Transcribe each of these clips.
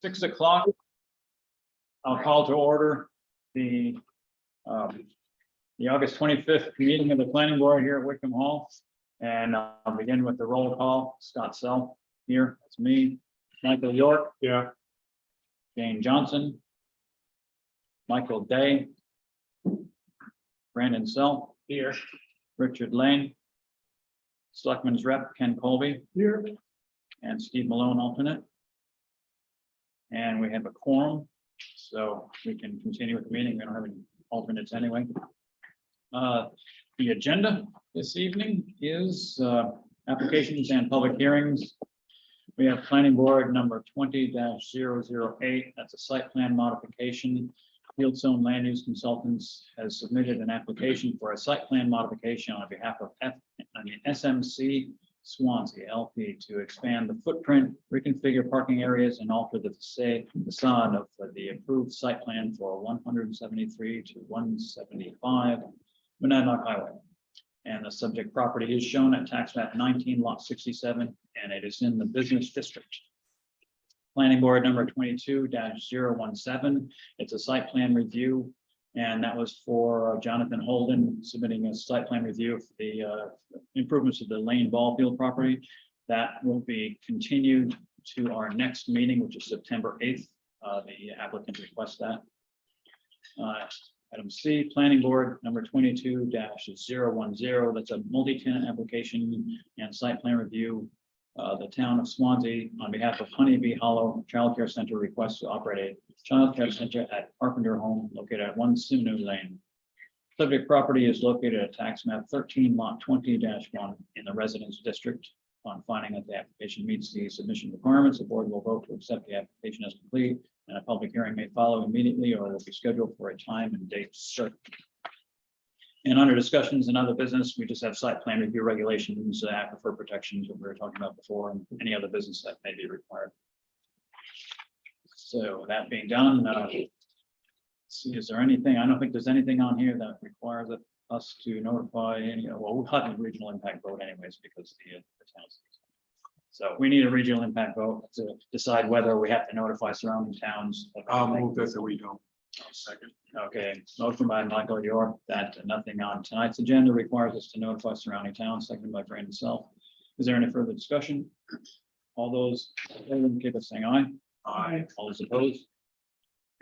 6 o'clock. I'll call to order the August 25th meeting of the planning board here at Wickham Hall. And I'll begin with the roll call. Scott Sell here, that's me. Michael York. Yeah. Jane Johnson. Michael Day. Brandon Sell. Here. Richard Lane. Selectman's rep Ken Colby. Here. And Steve Malone, alternate. And we have a quorum, so we can continue with the meeting. We don't have any alternates anyway. The agenda this evening is applications and public hearings. We have planning board number 20-008. That's a site plan modification. Fieldstone Land Use Consultants has submitted an application for a site plan modification on behalf of SMC Swansea LP to expand the footprint, reconfigure parking areas, and alter the facade of the approved site plan for 173 to 175 Monadnock Highway. And the subject property is shown at tax map 19 lot 67, and it is in the business district. Planning board number 22-017. It's a site plan review. And that was for Jonathan Holden submitting a site plan review for the improvements of the Lane Ball Field property. That will be continued to our next meeting, which is September 8th. The applicant requests that. Item C, planning board number 22-010. That's a multi-tenant application and site plan review. The town of Swansea, on behalf of Honeybee Hollow Child Care Center, requests to operate a child care center at Carpenter Home located at 1 Sunu Lane. Subject property is located at tax map 13 lot 20-1 in the residence district. On finding that the application meets the submission requirements, the board will vote to accept the application as complete, and a public hearing may follow immediately or will be scheduled for a time and date certain. And under discussions and other business, we just have site plan review regulations, aquifer protections, what we were talking about before, and any other business that may be required. So that being done, see, is there anything? I don't think there's anything on here that requires us to notify any. Well, we'll have a regional impact vote anyways because the towns. So we need a regional impact vote to decide whether we have to notify surrounding towns. I'll move that we don't. Second. Okay, motion by Michael York that nothing on tonight's agenda requires us to notify surrounding towns, seconded by Brandon Self. Is there any further discussion? All those in favor, give us saying aye. Aye. All those opposed?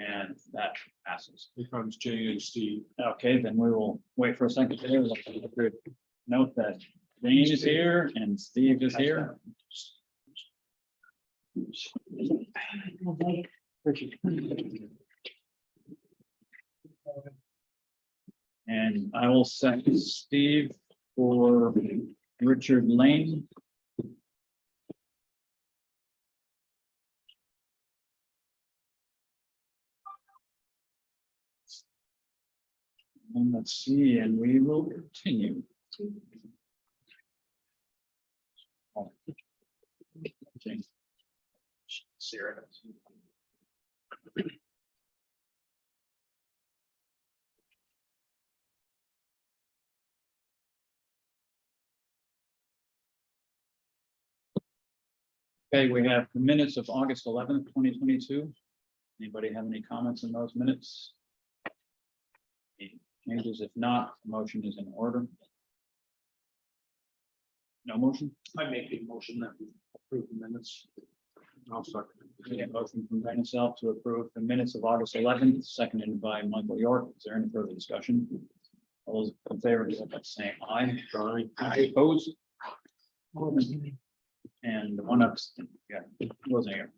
And that passes. Here comes Jay and Steve. Okay, then we will wait for a second here. Note that Jane is here and Steve is here. And I will send Steve for Richard Lane. And let's see, and we will continue. Sarah. Okay, we have the minutes of August 11th, 2022. Anybody have any comments on those minutes? Any changes? If not, the motion is in order. No motion? I make a motion that we approve the minutes. I'll second. We have a motion from Brandon Self to approve the minutes of August 11th, seconded by Michael York. Is there any further discussion? All those in favor, give up by saying aye. Aye. Opposed? And the one up, yeah, wasn't here.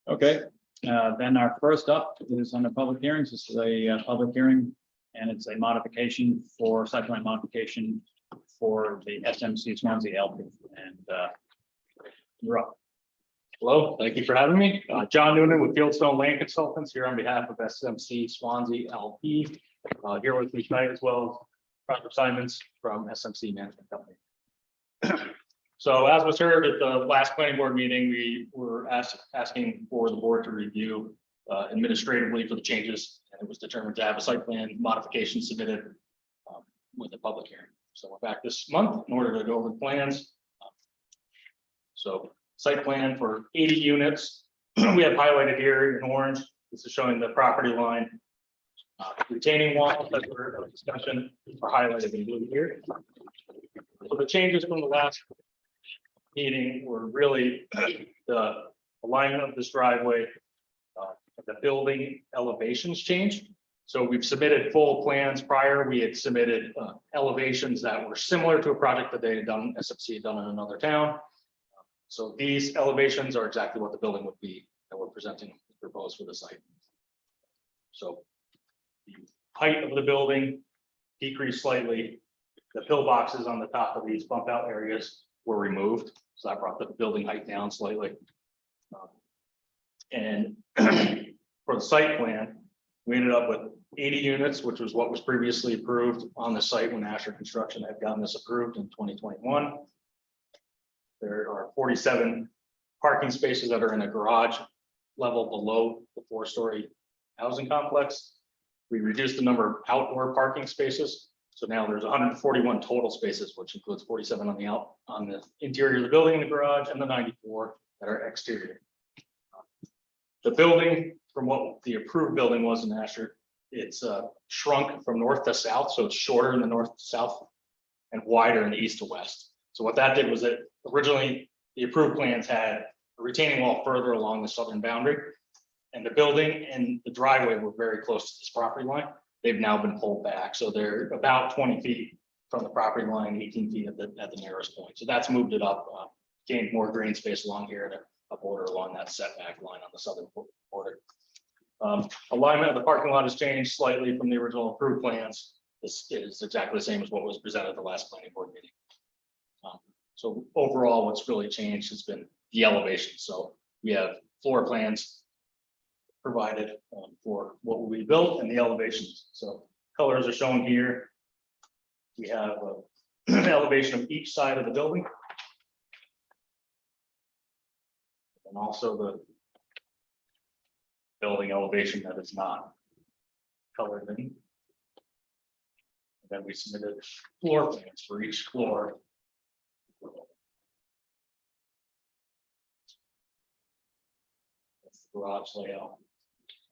Okay, then our first up is under public hearings. This is a public hearing, and it's a modification for site plan modification for the SMC Swansea LP. And you're up. Hello, thank you for having me. John Noonan with Fieldstone Land Consultants here on behalf of SMC Swansea LP. Here with me tonight as well as Roger Simons from SMC Management Company. So as was heard at the last planning board meeting, we were asking for the board to review administratively for the changes, and it was determined to have a site plan modification submitted with a public hearing. So we're back this month in order to go over the plans. So site plan for 80 units we have highlighted here in orange. This is showing the property line. Retaining walls that were under discussion are highlighted in blue here. So the changes from the last meeting were really the alignment of this driveway, the building elevations change. So we've submitted full plans prior. We had submitted elevations that were similar to a project that they had done, SFC had done in another town. So these elevations are exactly what the building would be that we're presenting proposed for the site. So the height of the building decreased slightly. The pillboxes on the top of these bump out areas were removed. So that brought the building height down slightly. And for the site plan, we ended up with 80 units, which was what was previously approved on the site when Asher Construction had gotten this approved in 2021. There are 47 parking spaces that are in a garage level below the 4-story housing complex. We reduced the number of outdoor parking spaces. So now there's 141 total spaces, which includes 47 on the interior of the building in the garage and the 94 that are exterior. The building, from what the approved building was in Asher, it's shrunk from north to south. So it's shorter in the north to south and wider in the east to west. So what that did was that originally the approved plans had a retaining wall further along the southern boundary. And the building and the driveway were very close to this property line. They've now been pulled back. So they're about 20 feet from the property line, 18 feet at the nearest point. So that's moved it up, gained more green space along here to a border along that setback line on the southern border. Alignment of the parking lot has changed slightly from the original approved plans. This is exactly the same as what was presented at the last planning board meeting. So overall, what's really changed has been the elevation. So we have floor plans provided for what will be built and the elevations. So colors are shown here. We have an elevation of each side of the building. And also the building elevation that is not colored in. And then we submitted floor plans for each floor. That's the garage layout.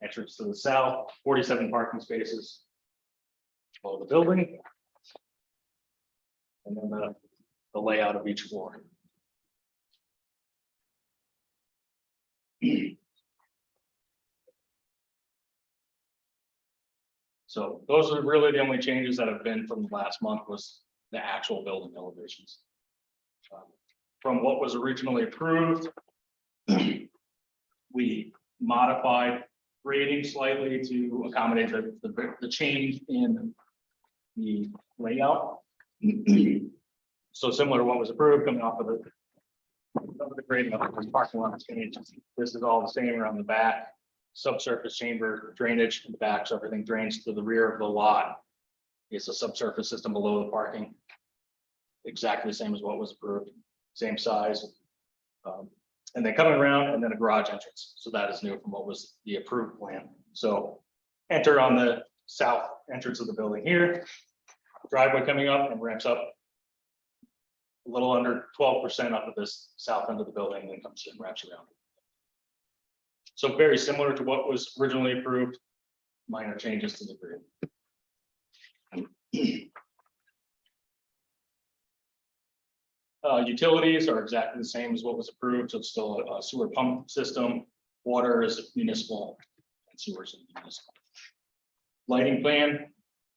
Entrance to the south, 47 parking spaces below the building. And then the layout of each floor. So those are really the only changes that have been from the last month was the actual building elevations. From what was originally approved, we modified grading slightly to accommodate the change in the layout. So similar to what was approved coming off of the grading of the parking lot change. This is all the same around the back. Subsurface chamber drainage in the back, so everything drains to the rear of the lot. It's a subsurface system below the parking. Exactly the same as what was approved, same size. And then coming around and then a garage entrance. So that is new from what was the approved plan. So enter on the south entrance of the building here. Driveway coming up and ramps up a little under 12% up at this south end of the building and then comes in and wraps around. So very similar to what was originally approved, minor changes to the grid. Utilities are exactly the same as what was approved, so it's still a sewer pump system. Water is municipal and sewers is municipal. Lighting plan,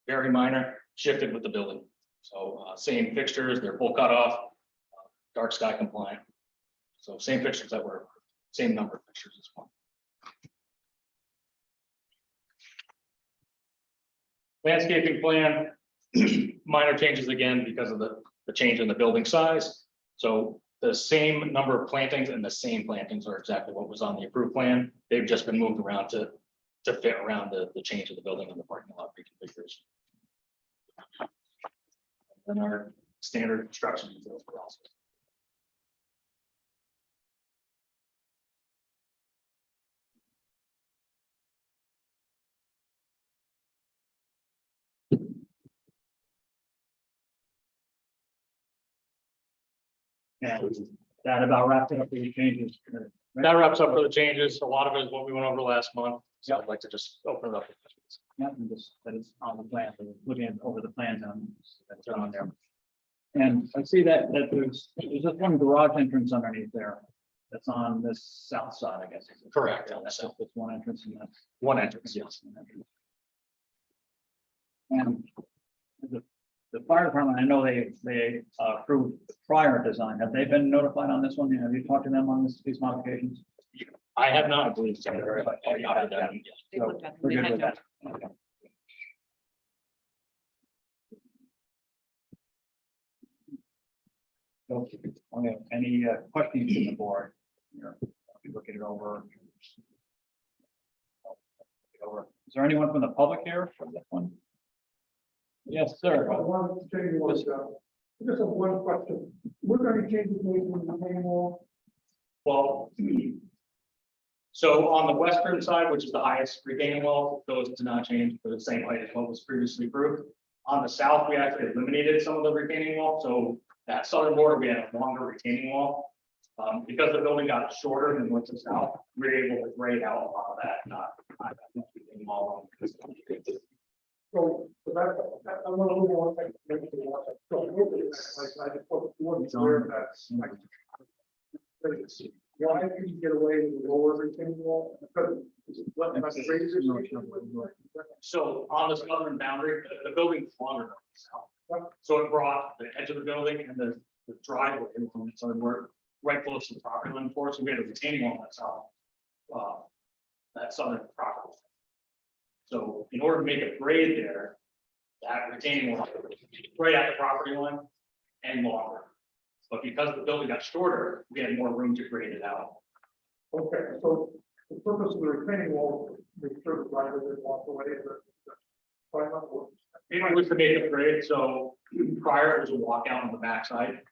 very minor, shifted with the building. So same fixtures, they're full cutoff, dark sky compliant. So same fixtures that were, same number of fixtures as well. Landscaping plan, minor changes again because of the change in the building size. So the same number of plantings and the same plantings are exactly what was on the approved plan. They've just been moved around to fit around the change of the building and the parking lot reconfiguration. Then our standard construction details were also. And that about wrapped up the changes That wraps up for the changes. A lot of it is what we went over last month. So I'd like to just open it up. Yeah, and just, that is on the plan, so looking over the plans on, that's on there. And I see that there's just one garage entrance underneath there. That's on this south side, I guess. Correct. Yeah, that's just one entrance and that's. One entrance, Yes. And the fire department, I know they approved the prior design. Have they been notified on this one? Have you talked to them on these modifications? I have not, I believe. So. Oh, you have that. So we're good with that. Okay. Okay, any questions from the board? Here, we looking it over. Is there anyone from the public here for this one? Yes, sir. Just have one question. Were there any changes made in the retaining wall? Well, so on the western side, which is the highest retaining wall, those did not change for the same height as what was previously approved. On the south, we actually eliminated some of the retaining wall, so that southern border, we had a longer retaining wall. Because the building got shorter than what's the south, we were able to grade out a lot of that, not retaining wall. So that, I'm a little more. I just wasn't aware of that. Why did you get away with the lower retaining wall? Because what, about the radius? So on the southern boundary, the building's longer than the south. So it brought the edge of the building and the driveway from the southern work right close to the property line for us. So we had a retaining wall that's south, that southern property. So in order to make a grade there, that retaining wall right at the property line and longer. But because the building got shorter, we had more room to grade it out. Okay, so the purpose of the retaining wall, make sure the driver didn't walk away. It was to make a grade, so prior it was a walkout on the backside.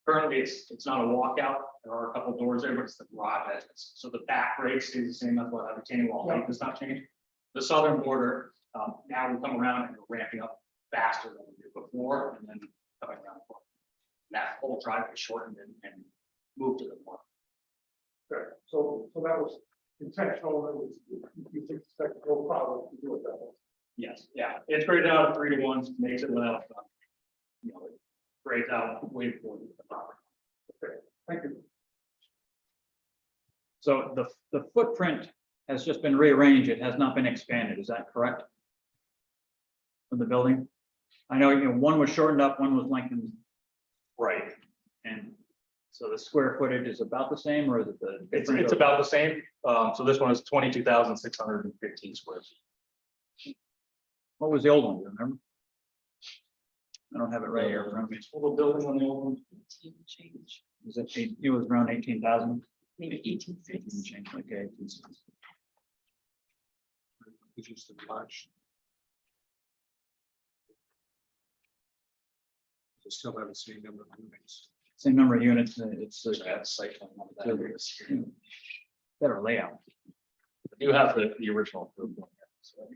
Currently, it's not a walkout. There are a couple doors there, but it's the garage entrance. So the back grade stays the same. That's why the retaining wall height does not change. The southern border, now we come around and we're ramping up faster than we did before, and then coming around the corner. That whole driveway shortened and moved to the north. Okay, so that was intentional, it was, you think it's no problem to do it that way. Yes, yeah, it's graded out 3-to-1, makes it left. It grades out way before the property. Okay, thank you. So the footprint has just been rearranged. It has not been expanded. Is that correct? From the building? I know, one was shortened up, one was lengthened. Right. And so the square footage is about the same, or is it the? It's about the same. So this one is 22,615 square feet. What was the old one, do you remember? I don't have it right here. Remember? Total building on the old one. Change, Was it, it was around 18,000? maybe 18.6. Change, okay. It's just a large. We still have the same number of units. Same number of units, it's Site plan on that. better layout. You have the original approved one here, so.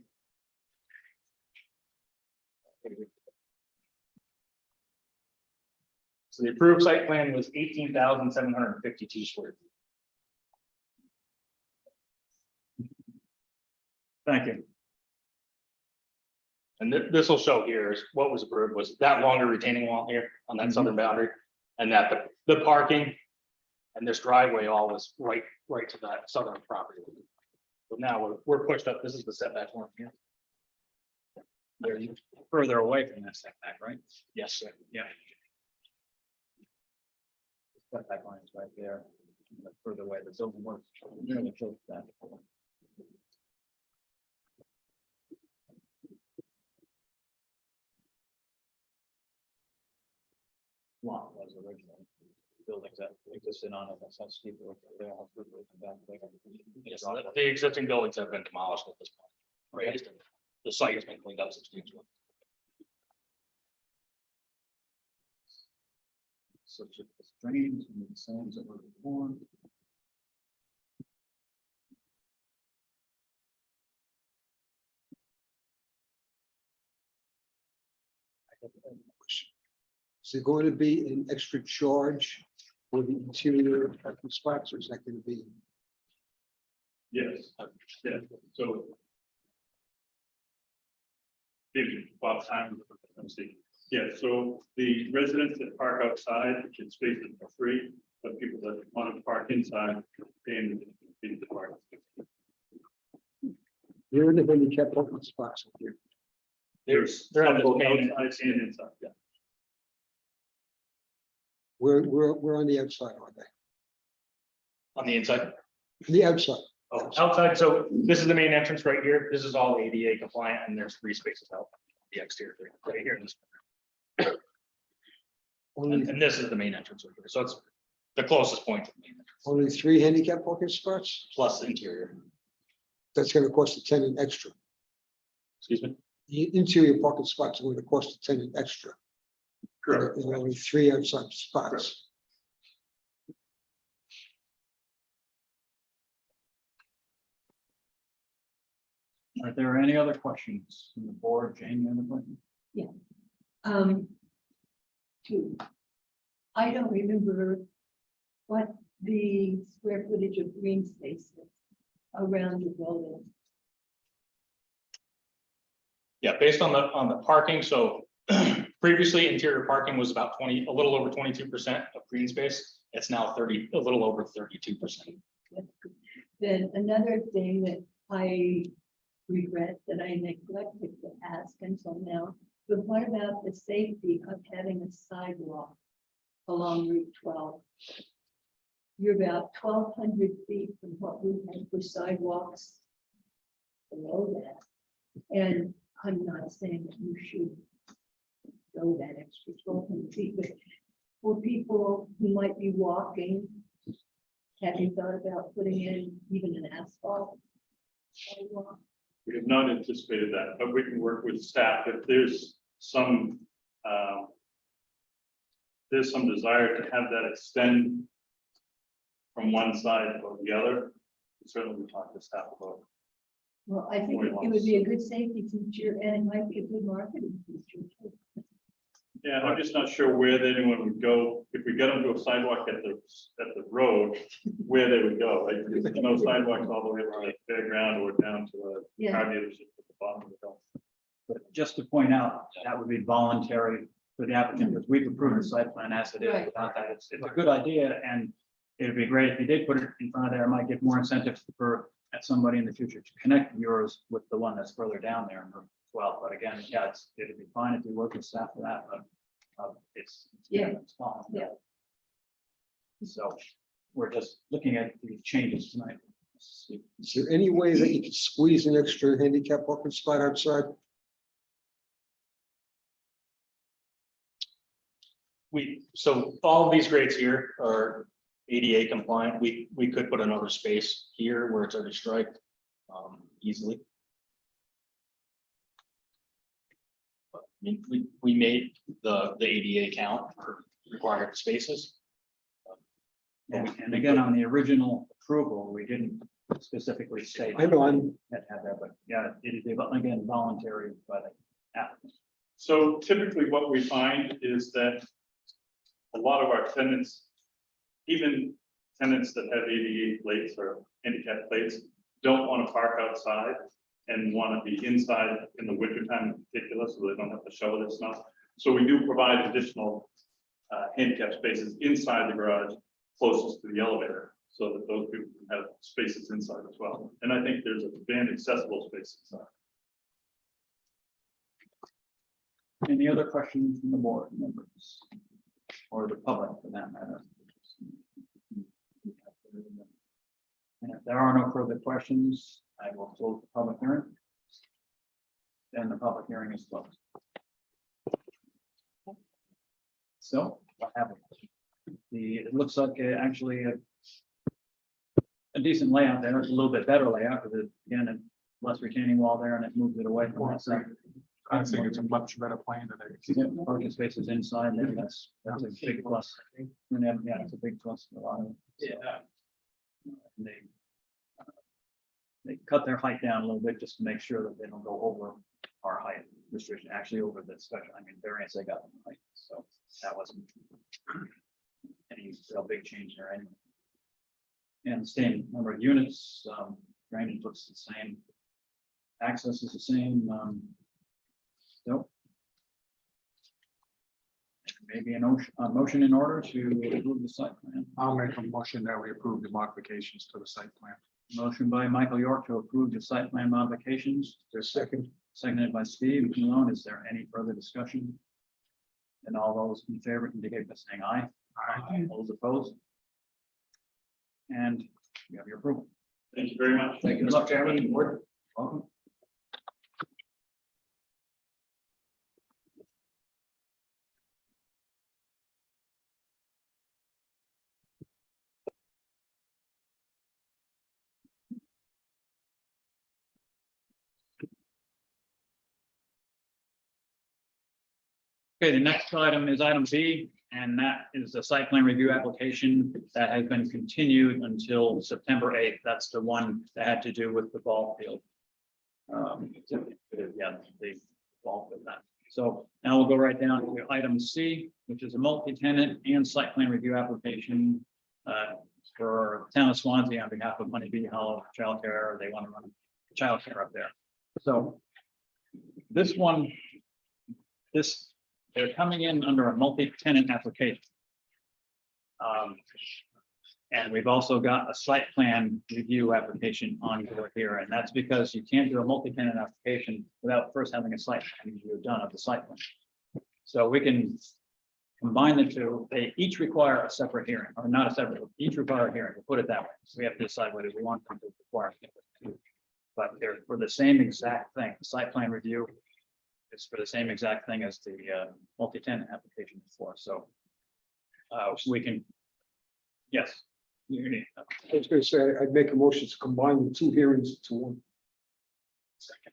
So the approved site plan was 18,752 square feet. Thank you. And this will show here is what was approved was that longer retaining wall here on that southern boundary. And that the parking and this driveway all was right to that southern property. So now we're pushed up. This is the setback one here. They're further away from that setback, right? Yes, sir. Yeah. Setback line is right there. Further away, the building was. Lot was original buildings that existed on it, that's how steep. Yes, the existing buildings have been demolished at this point. Right. The site has been cleaned up substantially. Such as drains and the sands that were formed. Is there going to be an extra charge for the interior parking spots, or is that going to be Yes, yeah, so. Maybe Bob time, let's see. Yeah, so the residents that park outside can space it for free, but people that want to park inside, paying the park. You're in the handicap parking spots here. They're at the Both main, outside and inside, yeah. We're on the outside, aren't they? on the inside. The outside. Oh, outside, so this is the main entrance right here. This is all ADA compliant and there's 3 spaces out. The exterior right here. Only, And this is the main entrance right here. So it's the closest point to the main entrance. only 3 handicap parking spots? Plus the interior. That's gonna cost a tenant extra. Excuse me? The interior parking spots are going to cost a tenant extra. Correct. There are only 3 outside spots. Are there any other questions from the board? Jane, you have a question? Two. I don't remember what the square footage of green space is around the building. Yeah, based on the parking, so previously interior parking was about a little over 22% of green space. It's now a little over 32%. Then another thing that I regret that I neglected to ask until now, but what about the safety of having a sidewalk along Route 12? You're about 1,200 feet from what we had for sidewalks below that. And I'm not saying that you should go that extra 1,200 feet, but for people who might be walking, have you thought about putting in even an asphalt sidewalk? We have not anticipated that, but we can work with staff if there's some desire to have that extend from one side or the other. Certainly we talk to staff about. Well, I think it would be a good safety feature and it might be a good marketing feature too. Yeah, I'm just not sure where anyone would go, if we get them to a sidewalk at the road, where they would go, like, there's no sidewalks all the way around the fairground or down to a Yeah. car dealership at the bottom of the hill. But just to point out, that would be voluntary for the applicant, because we've approved the site plan as it is. Right. Without that, it's a good idea, and it'd be great if you did put it in front of there. It might get more incentive for somebody in the future to connect yours with the one that's further down there as well. But again, yeah, it'd be fine if you work with staff for that, but it's. Yeah. It's fine. Yeah. So we're just looking at the changes tonight. Is there any way that you could squeeze an extra handicap parking spot outside? So all of these grades here are ADA compliant. We could put another space here where it's already striped easily. But, I mean, we made the ADA count for required spaces. And again, on the original approval, we didn't specifically say. I know, I'm, That had that, but yeah, it'd be, again, voluntary by the applicant. So typically what we find is that a lot of our tenants, even tenants that have ADA plates or handicap plates, don't want to park outside and want to be inside in the wintertime in particular, so they don't have to shovel their snow. So we do provide additional handicap spaces inside the garage closest to the elevator, so that those people can have spaces inside as well. And I think there's a van accessible space inside. Any other questions from the board members? Or the public for that matter? And if there are no further questions, I will close the public hearing. Then the public hearing is closed. So, what happened? It looks like actually a decent layout there. It's a little bit better layout because again, it's less retaining wall there and it moves it away from that side. I think it's a much better plan than I. Yeah, parking spaces inside, maybe that's a big plus. And then, yeah, it's a big plus for a lot of. Yeah. And they cut their height down a little bit just to make sure that they don't go over our height restriction, actually over the special, variance they got in height, so that wasn't any real big change there anyway. And the same number of units, Drainage looks the same. Access is the same, nope. Maybe a motion in order to approve the site plan. I'll make a motion that we approve the modifications to the site plan. Motion by Michael York to approve the site plan modifications. There's second. Seconded by Steve Malone. Is there any further discussion? And all those in favor indicate by saying aye. Aye. All those opposed? And you have your approval. Thank you very much. Thank you, Mr. Chairman. Welcome. Okay, the next item is item B, and that is the site plan review application that has been continued until September 8th. That's the one that had to do with the ball field. Yeah, the ball field that. So now we'll go right down to item C, which is a multi-tenant and site plan review application for town of Swansea on behalf of Honeybee Hollow Childcare. They want to run childcare up there. So this one, they're coming in under a multi-tenant application. And we've also got a site plan review application on board here, and that's because you can't do a multi-tenant application without first having a site plan review done of the site plan. So we can combine the two. They each require a separate hearing, or not a separate, each require a hearing, we'll put it that way. So we have to decide whether we want them to require. But they're for the same exact thing. The site plan review is for the same exact thing as the multi-tenant application before. So we can, yes. You need, I was gonna say, I'd make a motion to combine the two hearings to one. second.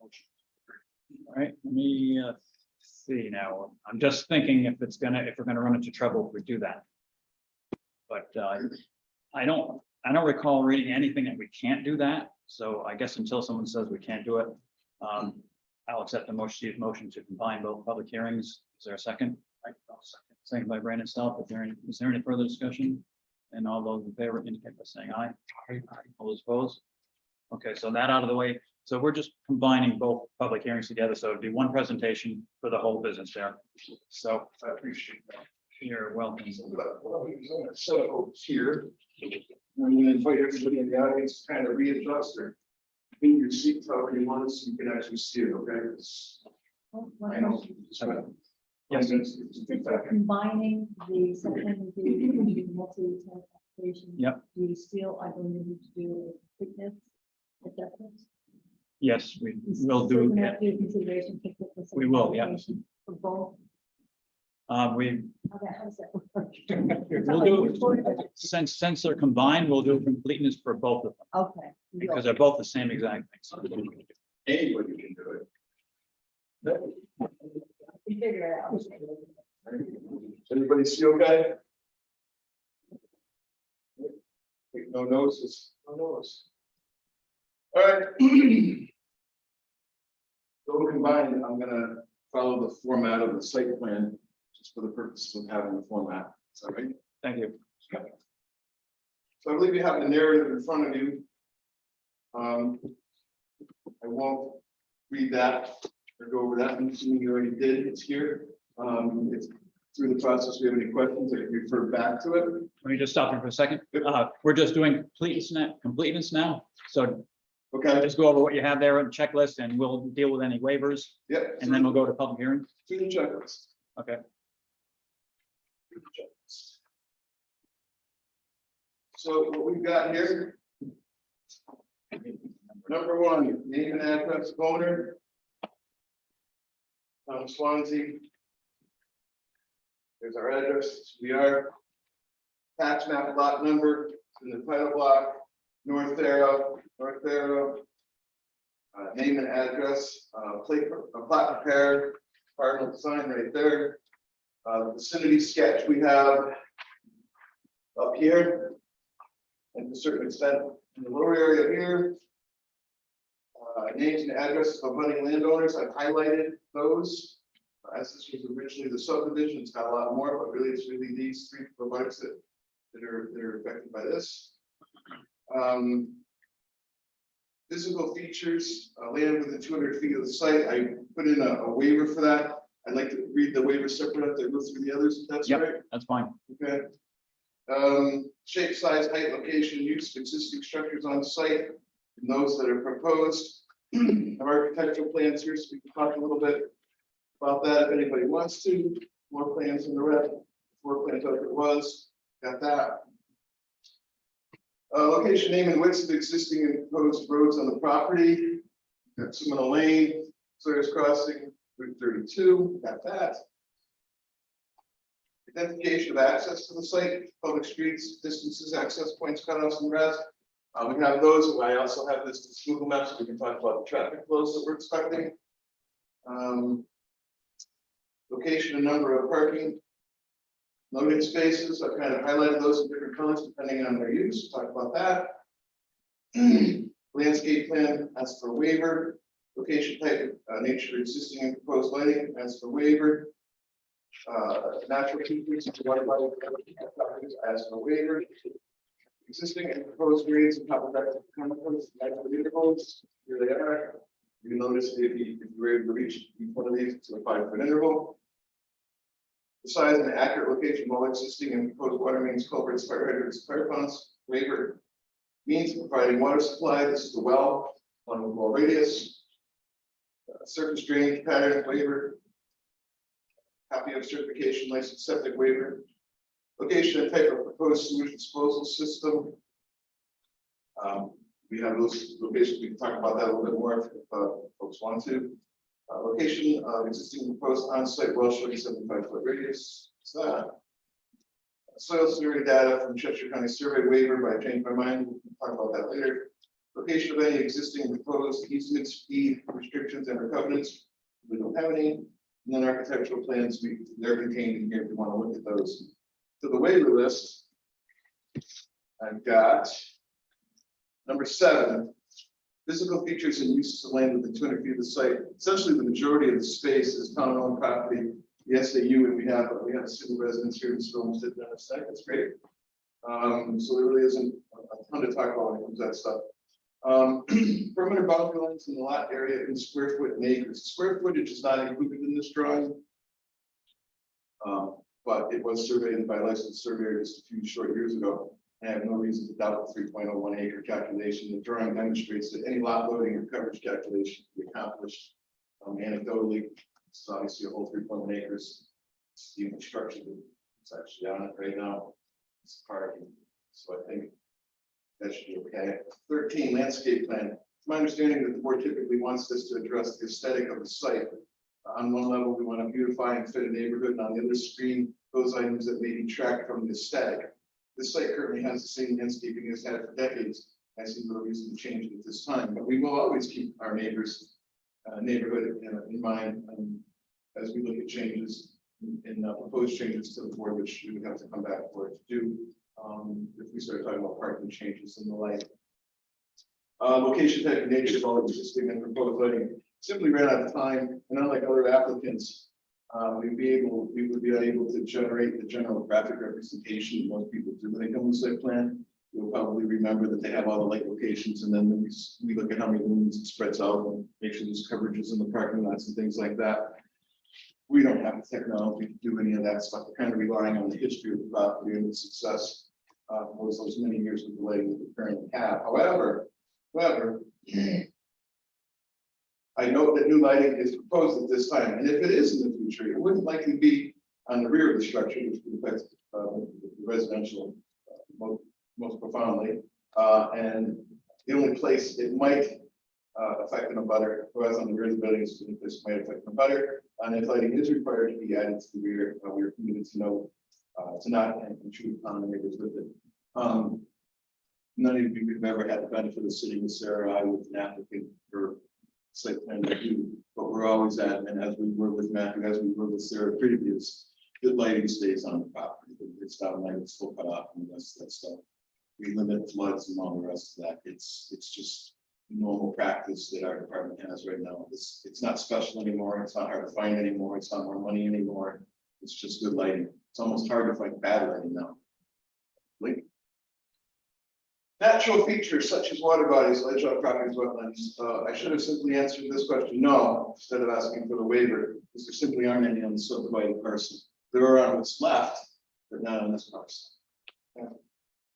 Motion. All right, let me see now. I'm just thinking if we're gonna run into trouble if we do that. But I don't recall reading anything that we can't do that. So I guess until someone says we can't do it, I'll accept the motion to combine both public hearings. Is there a second? Second by Brandon Stout. Is there any further discussion? And all those in favor indicate by saying aye. All those opposed? Okay, so that out of the way. So we're just combining both public hearings together. So it'd be one presentation for the whole business there. So I appreciate that. you're welcome. So here, I'm going to invite everybody in the audience to kind of readjust or in your seat however you want, so you can actually see it, okay? I know. Yes. Since we're combining the site plan review and the multi-tenant application. Yep. Do you still, I believe, need to do a fitness assessment? Yes, we will do. Certain have to do consideration for fitness We will, yeah. application For both. We How does that work? We'll do, since they're combined, we'll do completeness for both of them Okay. because they're both the same exact thing. Anybody can do it. We figure it out. Anybody see okay? Wait, no noses, no nose. All right. So combined, I'm gonna follow the format of the site plan, just for the purposes of having the format. Is that right? Thank you. So I believe you have the narrative in front of you. I won't read that or go over that. I'm assuming you already did. It's here. It's through the process. If you have any questions, I can refer back to it. Let me just stop here for a second. We're just doing completeness now. So Okay. just go over what you have there on the checklist and we'll deal with any waivers Yep. and then we'll go to public hearing. through the checklist. Okay. Through the checklist. So what we've got here. Number one, name and address of owner. Swansea. There's our address. We are. Tax map lot number in the title block. North Arrow. Name and address, plat prepared, cardinal design right there. Vicinity sketch we have up here. And to a certain extent, in the lower area here. Names and addresses of abutting landowners, I've highlighted those. As this was originally the subdivision, it's got a lot more, but really it's really these three providers that are affected by this. Physical features, land within 200 feet of the site. I put in a waiver for that. I'd like to read the waiver separate up to go through the others, if that's Yep. right. That's fine. Okay. Shape, size, height, location, use of existing structures on site, and those that are proposed. Our architectural plans here, so we can talk a little bit about that if anybody wants to. More plans in the red, more plans like it was, got that. Location, name, and widths of existing and proposed roads on the property. Got Seminole Lane, Sawyer's Crossing, Route 32, got that. Identification of access to the site, public streets, distances, access points, cutoffs, and rest. We have those. I also have this as Google Maps, so we can talk about the traffic flows that we're expecting. Location and number of parking loading spaces. I've kind of highlighted those in different colors depending on their use. Talk about that. Landscape plan, as for waiver. Location type, nature, existing and proposed lighting, as for waiver. Natural features, water body, as for waiver. Existing and proposed grades and topographic chemicals, natural intervals, here they are. You notice if you were able to reach each one of these to a 5-foot interval. The size and accurate location of all existing and proposed water mains, culverts, fire hydrants, fire ponds, waiver. Means of providing water supply. This is the well on the wall radius. Surface drainage pattern waiver. Copy of certification license septic waiver. Location and type of proposed sewage disposal system. We have those locations. We can talk about that a little bit more if folks want to. Location of existing proposed on-site well showing 75-foot radius. So soil survey data from Cheshire County Survey waiver, but I changed my mind. We'll talk about that later. Location of any existing proposed easements, speed restrictions, and covenants. We don't have any. And then architectural plans, they're contained in here if you want to look at those. So the waiver list, I've got number 7. Physical features and uses of land within 200 feet of the site. Essentially, the majority of the space is town-owned property. The SAU, and we have civil residents here in this room sitting on a site. That's great. So there really isn't a ton to talk about when it comes to that stuff. Perimeter boundary lines in the lot area in square foot and acres. Square footage is not included in this drawing, but it was surveyed by a licensed surveyor just a few short years ago. I have no reason to doubt the 3.01 acre calculation. The drawing demonstrates that any lot loading or coverage calculation can be accomplished anecdotally. It's obviously a whole 3.1 acres. It's the structure that's actually on it right now. It's parking. So I think that should be okay. 13, landscape plan. It's my understanding that the board typically wants this to address the aesthetic of the site. On one level, we want to beautify and fit a neighborhood, and on the other screen, those items that may detract from the aesthetic. This site currently has the same landscaping as had for decades. I see no reason to change it at this time, but we will always keep our neighbors' neighborhood in mind as we look at changes and proposed changes to the board, which we would have to come back for it to do if we start talking about parking changes and the like. Location type and nature of all existing and proposed lighting simply ran out of time, and unlike other applicants, we would be able to generate the general graphic representation most people do when they come to site plan. You'll probably remember that they have all the light locations, and then we look at how many lumens it spreads out and make sure there's coverages in the parking lots and things like that. We don't have the technology to do any of that stuff. We're kind of relying on the history of the property and the success was those many years of delay that we currently have. However, I note that new lighting is proposed at this time, and if it is in the future, it wouldn't likely be on the rear of the structure, which would affect the residential most profoundly. And the only place it might affect an abutter, whereas on the rear of the building is the only place it might affect an abutter. And if lighting is required to be added to the rear, we are committed to know to not intrude upon the neighbors with it. None of you have ever had the benefit of sitting with Sarah, I with an applicant for site plan review, but we're always at, and as we were with Matthew, as we were with Sarah previous, good lighting stays on the property. It's down light, it's still cut off, and the rest of that stuff. We limit floods and all the rest of that. It's just normal practice that our department has right now. It's not special anymore. It's not hard to find anymore. It's not more money anymore. It's just good lighting. It's almost hard to find bad lighting now. Natural features such as water bodies, ledge of properties, wetlands. I should have simply answered this question, no, instead of asking for the waiver, because there simply aren't any on the subdivided parcel. There are on what's left, but not on this parcel. Yeah.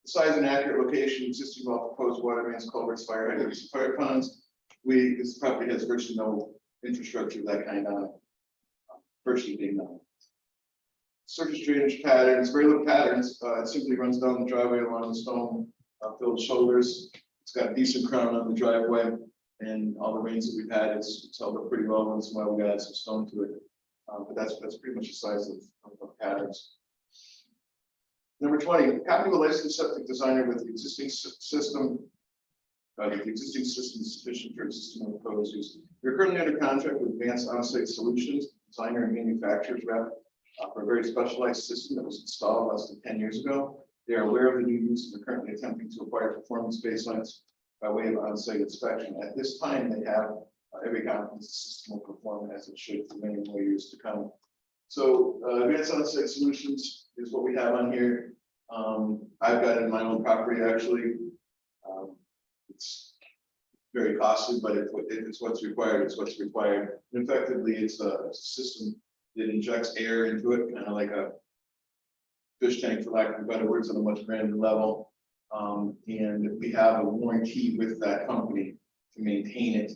The size and accurate location, existing well proposed water mains, culverts, fire hydrants, fire ponds. This property has virtually no infrastructure of that kind on it. Virtually being none. Surface drainage patterns, very little patterns. It simply runs down the driveway along the stone filled shoulders. It's got a decent crown on the driveway, and all the rains that we've had, it's held up pretty well. Once in a while, we got some stone to it, but that's pretty much the size of patterns. Number 20, copy of a licensed septic designer with the existing system. The existing system is sufficient for existing and proposed use. We're currently under contract with Advanced Onsite Solutions, designer and manufacturers rep, for a very specialized system that was installed less than 10 years ago. They are aware of the new use and are currently attempting to acquire performance baselines by way of on-site inspection. At this time, they have every confidence the system will perform as it should for many more years to come. So Advanced On-Site Solutions is what we have on here. I've got it in my own property actually. It's very costly, but if it's what's required, it's what's required. And effectively, it's a system that injects air into it, kind of like a fish tank, for lack of better words, on a much grander level. And we have a warranty with that company to maintain it.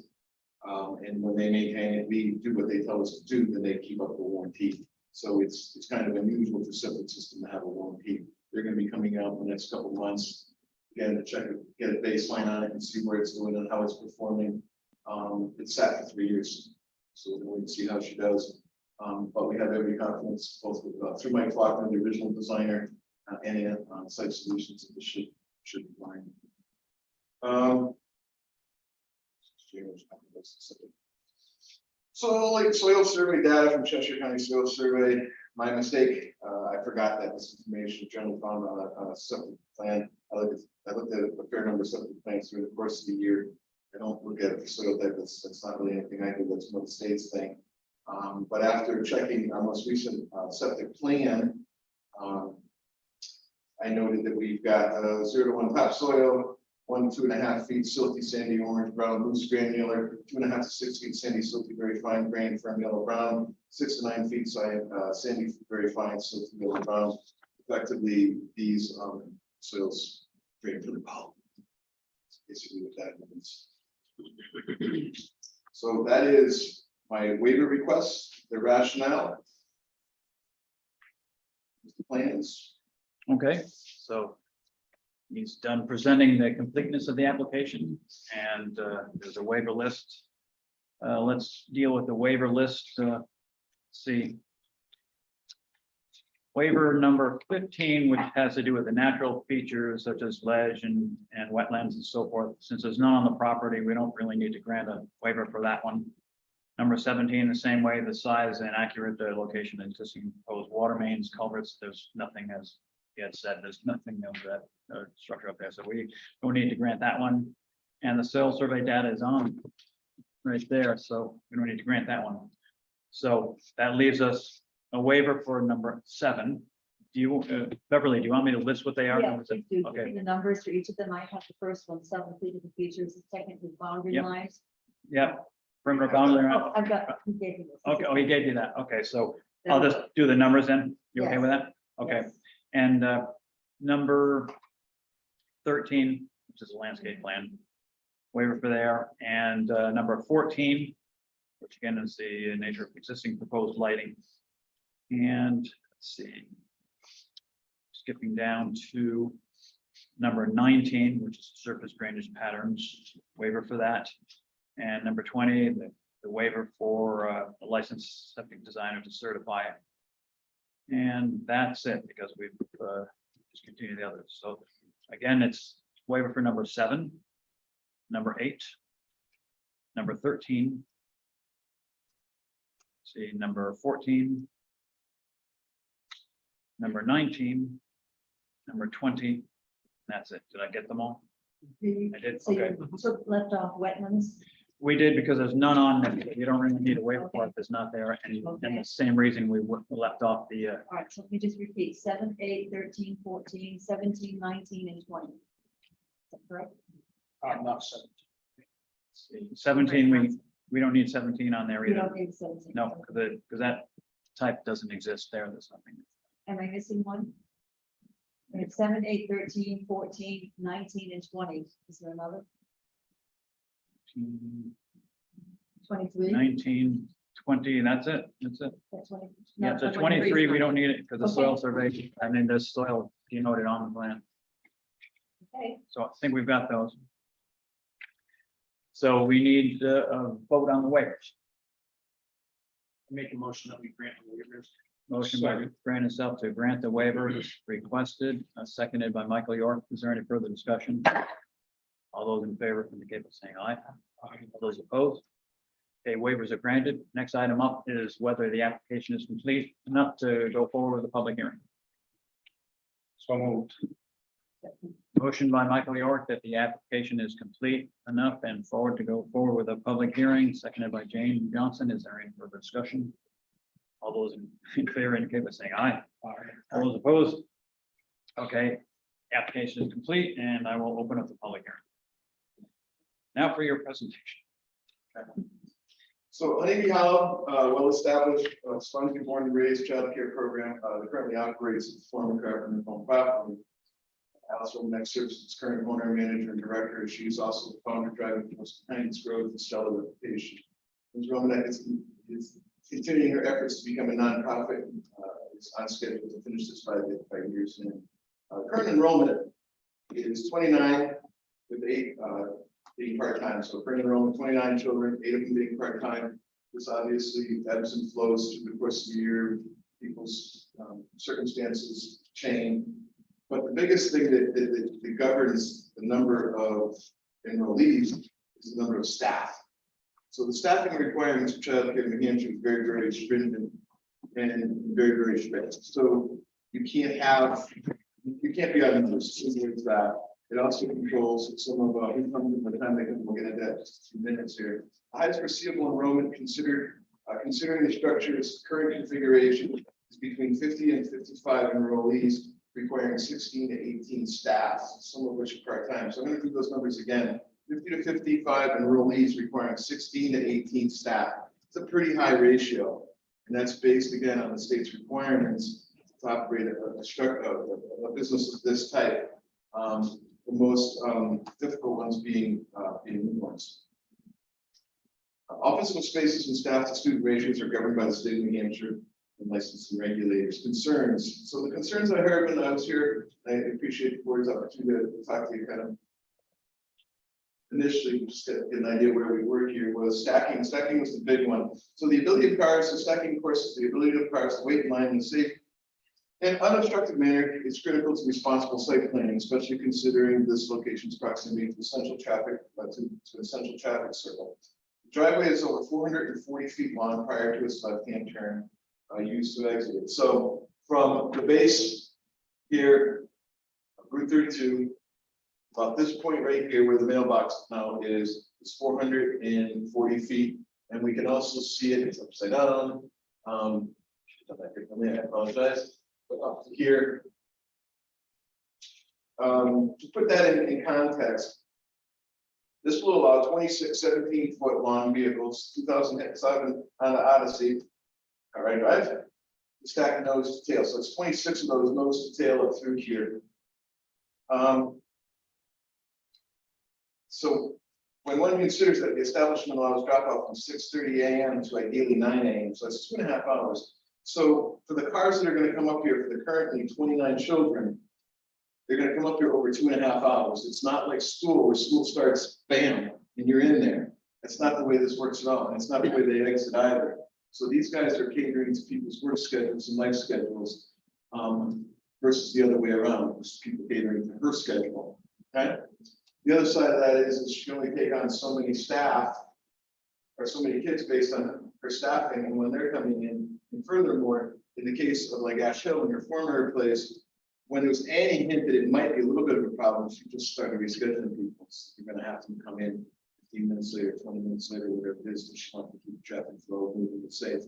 And when they maintain it, we do what they tell us to do, then they keep up the warranty. So it's kind of unusual for septic system to have a warranty. They're going to be coming out in the next couple of months, again, to check it, get a baseline on it and see where it's doing and how it's performing. It's sat for 3 years, so we're going to see how she does. But we have every confidence, both with, through Mike Faulkner, the original designer, and in Site Solutions, that this should be fine. So, like soil survey data from Cheshire County Soil Survey. My mistake. I forgot that this information generally found on a septic plan. I looked at a fair number of septic plans through the course of the year. I don't look at it for soil type. That's not really anything I do. That's what the state's thing. But after checking our most recent septic plan, I noted that we've got 0 to 1 topsoil, 1 to 2.5 feet silty, sandy, orange, brown, loose granular, 2.5 to 6 feet sandy, silty, very fine grain, firm yellow brown, 6 to 9 feet sandy, very fine, silty, yellow brown. Effectively, these soils drain pretty well. That's basically what that means. So that is my waiver request, the rationale. The plans. Okay, so he's done presenting the completeness of the application, and there's a waiver list. Let's deal with the waiver list. Let's see. Waiver number 15, which has to do with the natural features such as ledge and wetlands and so forth. Since there's none on the property, we don't really need to grant a waiver for that one. Number 17, the same way, the size and accurate location of existing proposed water mains, culverts. There's nothing, as he had said, there's nothing of that structure up there, so we don't need to grant that one. And the soil survey data is on right there, so we don't need to grant that one. So that leaves us a waiver for number 7. Do you, Beverly, do you want me to list what they are? Yeah, please do. Give Okay. me the numbers for each of them. I have the first one, 7 completed the features, the second is boundary Yep. lines. Yeah, perimeter boundary. Oh, I've got, who gave me this? Okay, oh, he gave you that. Okay, so I'll just do the numbers then. You okay Yes. with that? Okay. Yes. And number 13, which is a landscape plan, waiver for there, and number 14, which again is the nature of existing proposed lighting. And let's see, skipping down to number 19, which is surface drainage patterns, waiver for that. And number 20, the waiver for a licensed septic designer to certify it. And that's it, because we've discontinued the others. So again, it's waiver for number 7, number 8, number 13, see, number 14, number 19, number 20. That's it. Did I get them all? I did. So Okay. you took left off wetlands. We did, because there's none on there. You don't really need a waiver for it. There's not there. And Okay. the same reason we left off the, All right, so let me just repeat, 7, 8, 13, 14, 17, 19, and 20. correct? Not 17. 17, we don't need 17 on there We either. don't need 17. No, because that type doesn't exist there. There's nothing. Am I missing one? It's 7, 8, 13, 14, 19, and 20. Is there another? 23? 19, 20, and that's it. That's it. That's 20. Yeah, No, so 23 is 23, we fine. don't need it because the soil survey, I mean, there's soil denoted on the plan. Okay, So I think we've got those. So we need a vote on the waivers. Make a motion that we grant the waivers. Motion by Brandon Self to grant the waiver requested, seconded by Michael York. Is there any further discussion? All those in favor indicate by saying aye. All those opposed? Okay, waivers are granted. Next item up is whether the application is complete enough to go forward with the public hearing. So moved. Motion by Michael York that the application is complete enough and forward to go forward with a public hearing, seconded by Jane Johnson. Is there any further discussion? All those in favor indicate by saying aye. All those opposed? Okay, application is complete and I will open up the public hearing. Now for your presentation. So Honeybee Hollow, well-established, Swansea born and raised child care program, that currently operates as a former Carpenter home property. Alice Womack serves as its current owner, manager, and director. She's also the founder driving force behind its growth and stellar reputation. Ms. Romanek is continuing her efforts to become a nonprofit. It's on schedule to finish this by year's end. Current enrollment is 29 with 8 being part-time. So current enrollment, 29 children, 8 of them being part-time. This obviously ebbs and flows through the course of the year. People's circumstances change. But the biggest thing that governs the number of enrollees is the number of staff. So the staffing requirements for child care in New Hampshire is very, very stringent and very, very strict. So you can't be on numbers. Simple as that. It also controls some of who comes in by the time they come. We'll get into that in just a few minutes here. Highest foreseeable enrollment considering the structure's current configuration is between 50 and 55 enrollees, requiring 16 to 18 staff, some of which are part-time. So I'm going to do those numbers again. 50 to 55 enrollees requiring 16 to 18 staff. It's a pretty high ratio. And that's based again on the state's requirements to operate a business of this type. The most difficult ones being newborns. Office spaces and staff to student ratios are governed by the state of New Hampshire and licensing regulators. Concerns. So the concerns I heard when I was here, I appreciate the board's opportunity to talk to you kind of initially just to get an idea where we were here was stacking. Stacking was the big one. So the ability of cars, so stacking of course is the ability of cars to wait in line in a safe and unobstructed manner is critical to responsible site planning, especially considering this location's proximity to essential traffic, to essential traffic circle. The driveway is over 440 feet long prior to its left-hand turn used to exit it. So from the base here, Route 32, about this point right here where the mailbox now is 440 feet. And we can also see it, it's upside down. I apologize. But up to here. To put that in context, this will allow 26 17-foot long vehicles, 2007 on the Odyssey. All right, right? The stack nose to tail. So it's 26 of those nose to tail up through here. So when one considers that the establishment allows drop off from 6:30 a.m. to ideally 9 a.m., so that's 2.5 hours. So for the cars that are going to come up here for the currently 29 children, they're going to come up here over 2.5 hours. It's not like school where school starts, bam, and you're in there. That's not the way this works at all. And it's not the way they exit either. So these guys are catering to people's work schedules and life schedules versus the other way around, which is people catering to her schedule. Okay. The other side of that is she can only take on so many staff or so many kids based on her staffing and when they're coming in. And furthermore, in the case of like Ash Hill, in your former place, when there was any hint that it might be a little bit of a problem, she just started rescheduling people. So you're going to have them come in 15 minutes later, 20 minutes later, whatever it is, that she wants to keep the traffic flow moving and safe.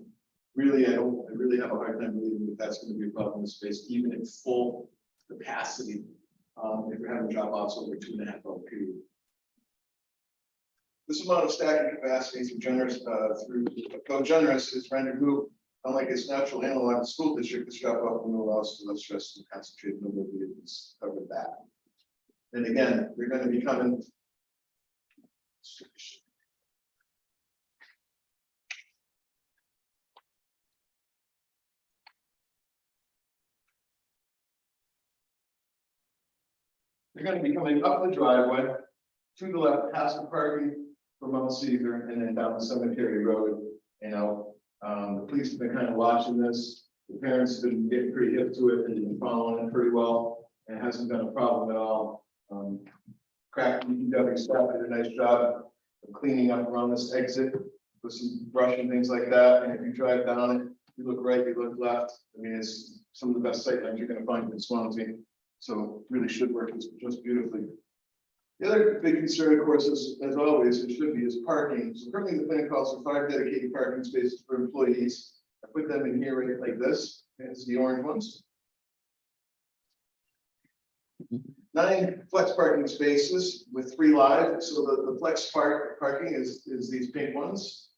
Really, I really have a hard time believing that that's going to be a problem in space, even at full capacity if you're having drop offs over 2.5 hour period. This amount of stacking capacity through generous is rendered moot, unlike its natural analog, the school district, this drop off will allow us to less stress and concentrate number of vehicles cover that. And again, they're going to be coming. They're going to be coming up the driveway to the left, past the parking for Mount Caesar, and then down the Cemetery Road. You know, the police have been kind of watching this. The parents have been getting pretty hip to it and been following it pretty well. And it hasn't been a problem at all. Crack DPW staff did a nice job of cleaning up around this exit with some brush and things like that. And if you drive down it, you look right, you look left. I mean, it's some of the best sight lines you're going to find in Swansea. So really should work just beautifully. The other big concern, of course, is, as always, it should be, is parking. So currently the plan calls for 5 dedicated parking spaces for employees. I put them in here right like this. It's the orange ones. 9 flex parking spaces with 3 live. So the flex parking is these pink ones.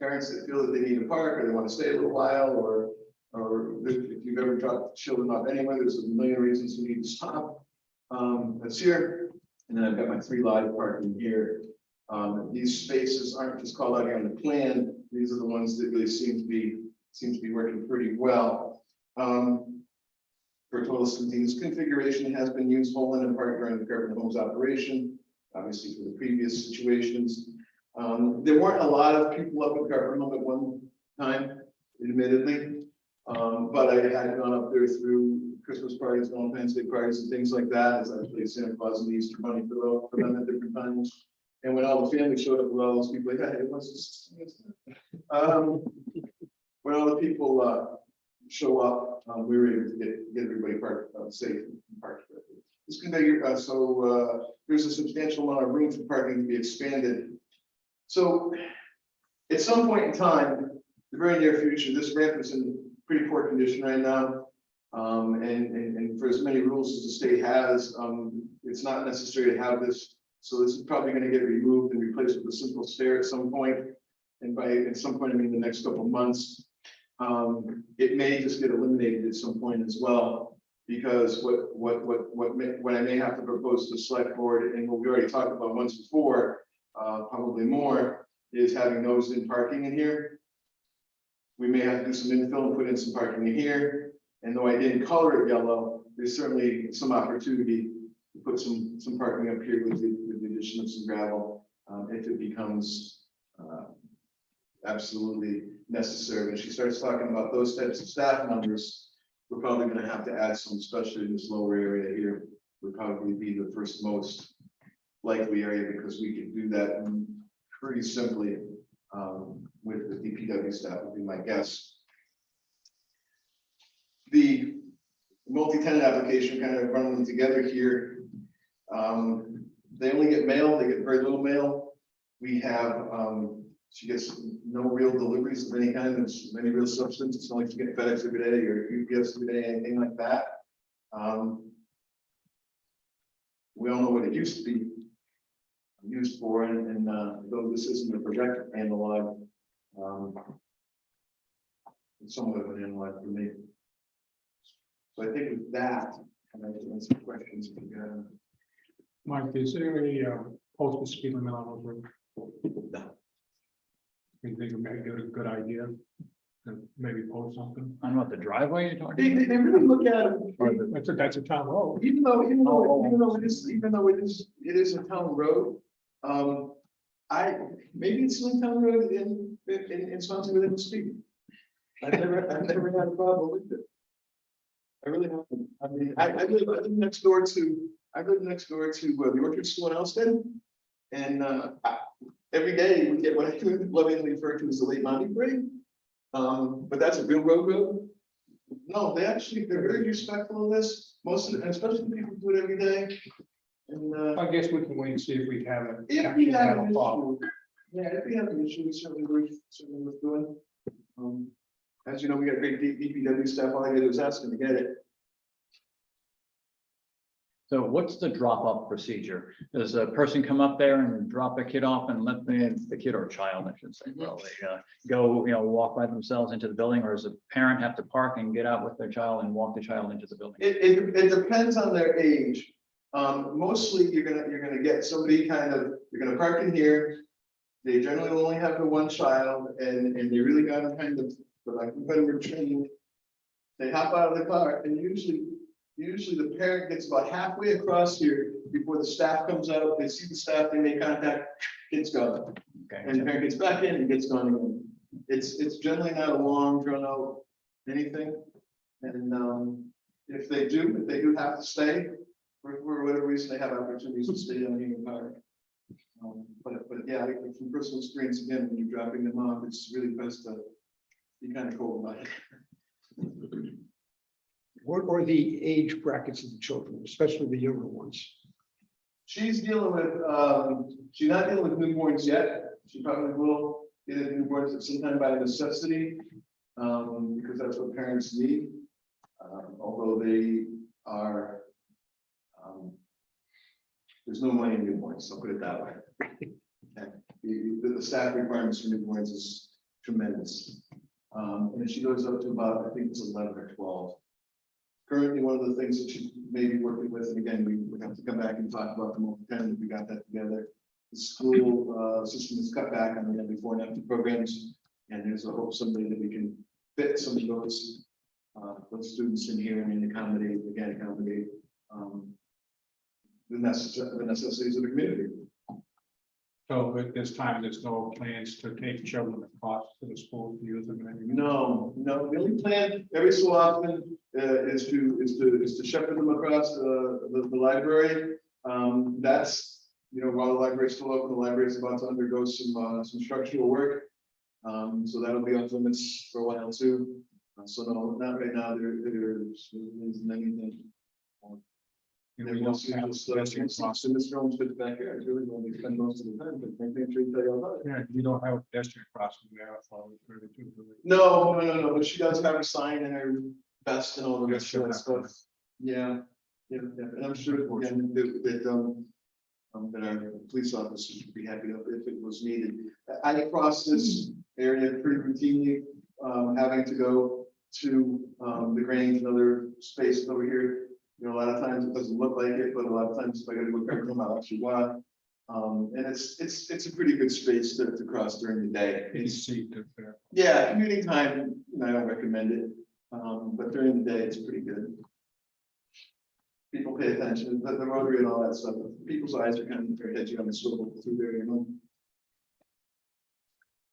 Parents that feel that they need to park or they want to stay a little while, or if you've ever dropped children off anywhere, there's a million reasons you need to stop. That's here. And then I've got my 3 live parking here. These spaces aren't just called out here on the plan. These are the ones that really seem to be working pretty well. For a total of 17, this configuration has been used whole and in part during the Government Homes operation, obviously for the previous situations. There weren't a lot of people up at Government Home at one time, admittedly. But I had gone up there through Christmas parties, Valentine's Day parties, and things like that, as I played Santa Claus and the Easter Bunny for them at different times. And when all the family showed up with all those people, like, hey, what's this? When all the people show up, we were able to get everybody parked safe and parked. This configure, there's a substantial amount of room for parking to be expanded. So at some point in time, the very near future, this ramp is in pretty poor condition right now. And for as many rules as the state has, it's not necessary to have this. So this is probably going to get removed and replaced with a simple stair at some point. And at some point, I mean the next couple of months. It may just get eliminated at some point as well, because what I may have to propose to the select board, and what we already talked about once before, probably more, is having those in parking in here. We may have to do some infill and put in some parking in here. And though I didn't color it yellow, there's certainly some opportunity to put some parking up here with the addition of some gravel, if it becomes absolutely necessary. When she starts talking about those types of staff numbers, we're probably going to have to add some, especially in this lower area here, would probably be the first most likely area, because we can do that pretty simply with the DPW staff, would be my guess. The multi-tenant application, kind of running them together here. They only get mail, they get very little mail. We have, she gets no real deliveries of any kind of any real substance. It's not like you get FedEx every day or UPS every day, anything like that. We all know what it used to be used for, and though this isn't a projector analog, it's somewhat of an analog for me. So I think with that, and I can answer questions if you have. Mike, is there a posted speed limit on those roads? No. You think it may be a good idea to maybe post something? I don't know what the driveway you're talking They really look at it. That's a town road. Even though it is a town road, maybe it's a town road in Swansea within the speed. I've never had a problem with it. I really haven't. I mean, I live next door to the Orchard School in Elston, and every day we get what I lovingly refer to as the late Monty parade. But that's a real road. No, they're very respectful of this. Most of the, especially people who do it every day. And I guess we can wait and see if we have a. if we have an problem. issue, if we have an issue, we certainly worth doing. As you know, we got great DPW staff. All I did was ask them to get it. So what's the drop-off procedure? Does a person come up there and drop a kid off and let the kid or child, I should say, probably, go, walk by themselves into the building, or does a parent have to park and get out with their child and walk the child into the building? It depends on their age. Mostly you're gonna get somebody you're gonna park in here. They generally only have the one child and they really gotta for like we're training. They hop out of the car and usually the parent gets about halfway across here before the staff comes out. They see the staff, they make contact, kids go. Okay. And the parent gets back in and gets gone again. It's generally not a long drawn out anything. And if they do have to stay, for whatever reason, they have opportunities to stay down here in the park. But yeah, from personal experience, again, when you're dropping them off, it's really best to be kind of cold about it. What are the age brackets of the children, especially the younger ones? She's dealing with, she's not dealing with newborns yet. She probably will get into newborns at some time by necessity, because that's what parents need. Although they are, there's no money in newborns, I'll put it that way. Okay. The staff requirements for newborns is tremendous. And then she goes up to about, I think it's 11 or 12. Currently, one of the things that she may be working with, and again, we have to come back and talk about the multi-tenant if we got that together. The school system has cut back on the before and after programs, and there's a hope someday that we can fit some of those students in here and accommodate the necessities of the community. So at this time, there's no plans to take children across to the school to use them in any. No, the only plan every so often is to shepherd them across the library. That's, while the library is still open, the library is about to undergo some structural work. So that'll be off limits for a while too. So no, not right now. There isn't anything. We don't have pedestrian crossing. Mr. Holmes put it back here. It's really only spend most of the time, but I think tell you all about it. Yeah, we don't have a pedestrian crossing there. So we're really too, really. No, but she does have her sign and her vest and all the rest of that stuff. Yeah. And I'm sure again that our police officers would be happy if it was needed. I cross this area pretty routinely, having to go to the Grange and other spaces over here. A lot of times it doesn't look like it, but a lot of times if I gotta go back home, I'll actually walk. And it's a pretty good space to cross during the day. Yeah, commuting time, I don't recommend it. But during the day, it's pretty good. People pay attention, the rotary and all that stuff. People's eyes are kind of very edgy on the swivel through there,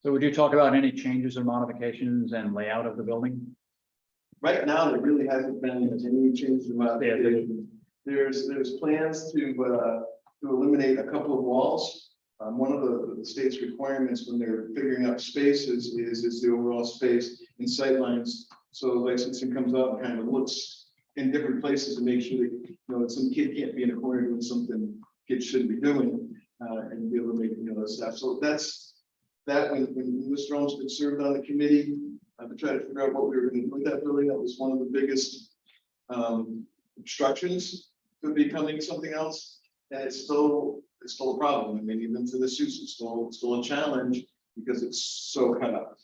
So would you talk about any changes or modifications and layout of the building? Right now, there really hasn't been any changes about it. There's plans to eliminate a couple of walls. One of the state's requirements when they're figuring out spaces is the overall space and sight lines. So licensing comes out and kind of looks in different places to make sure that some kid can't be in a corner doing something kids shouldn't be doing, and be able to make that stuff. So that's that when Mr. Holmes been served on the committee. To try to figure out what we were going to do with that building. That was one of the biggest obstructions to becoming something else. And it's still a problem. I mean, even for this use, it's still a challenge because it's so cut up.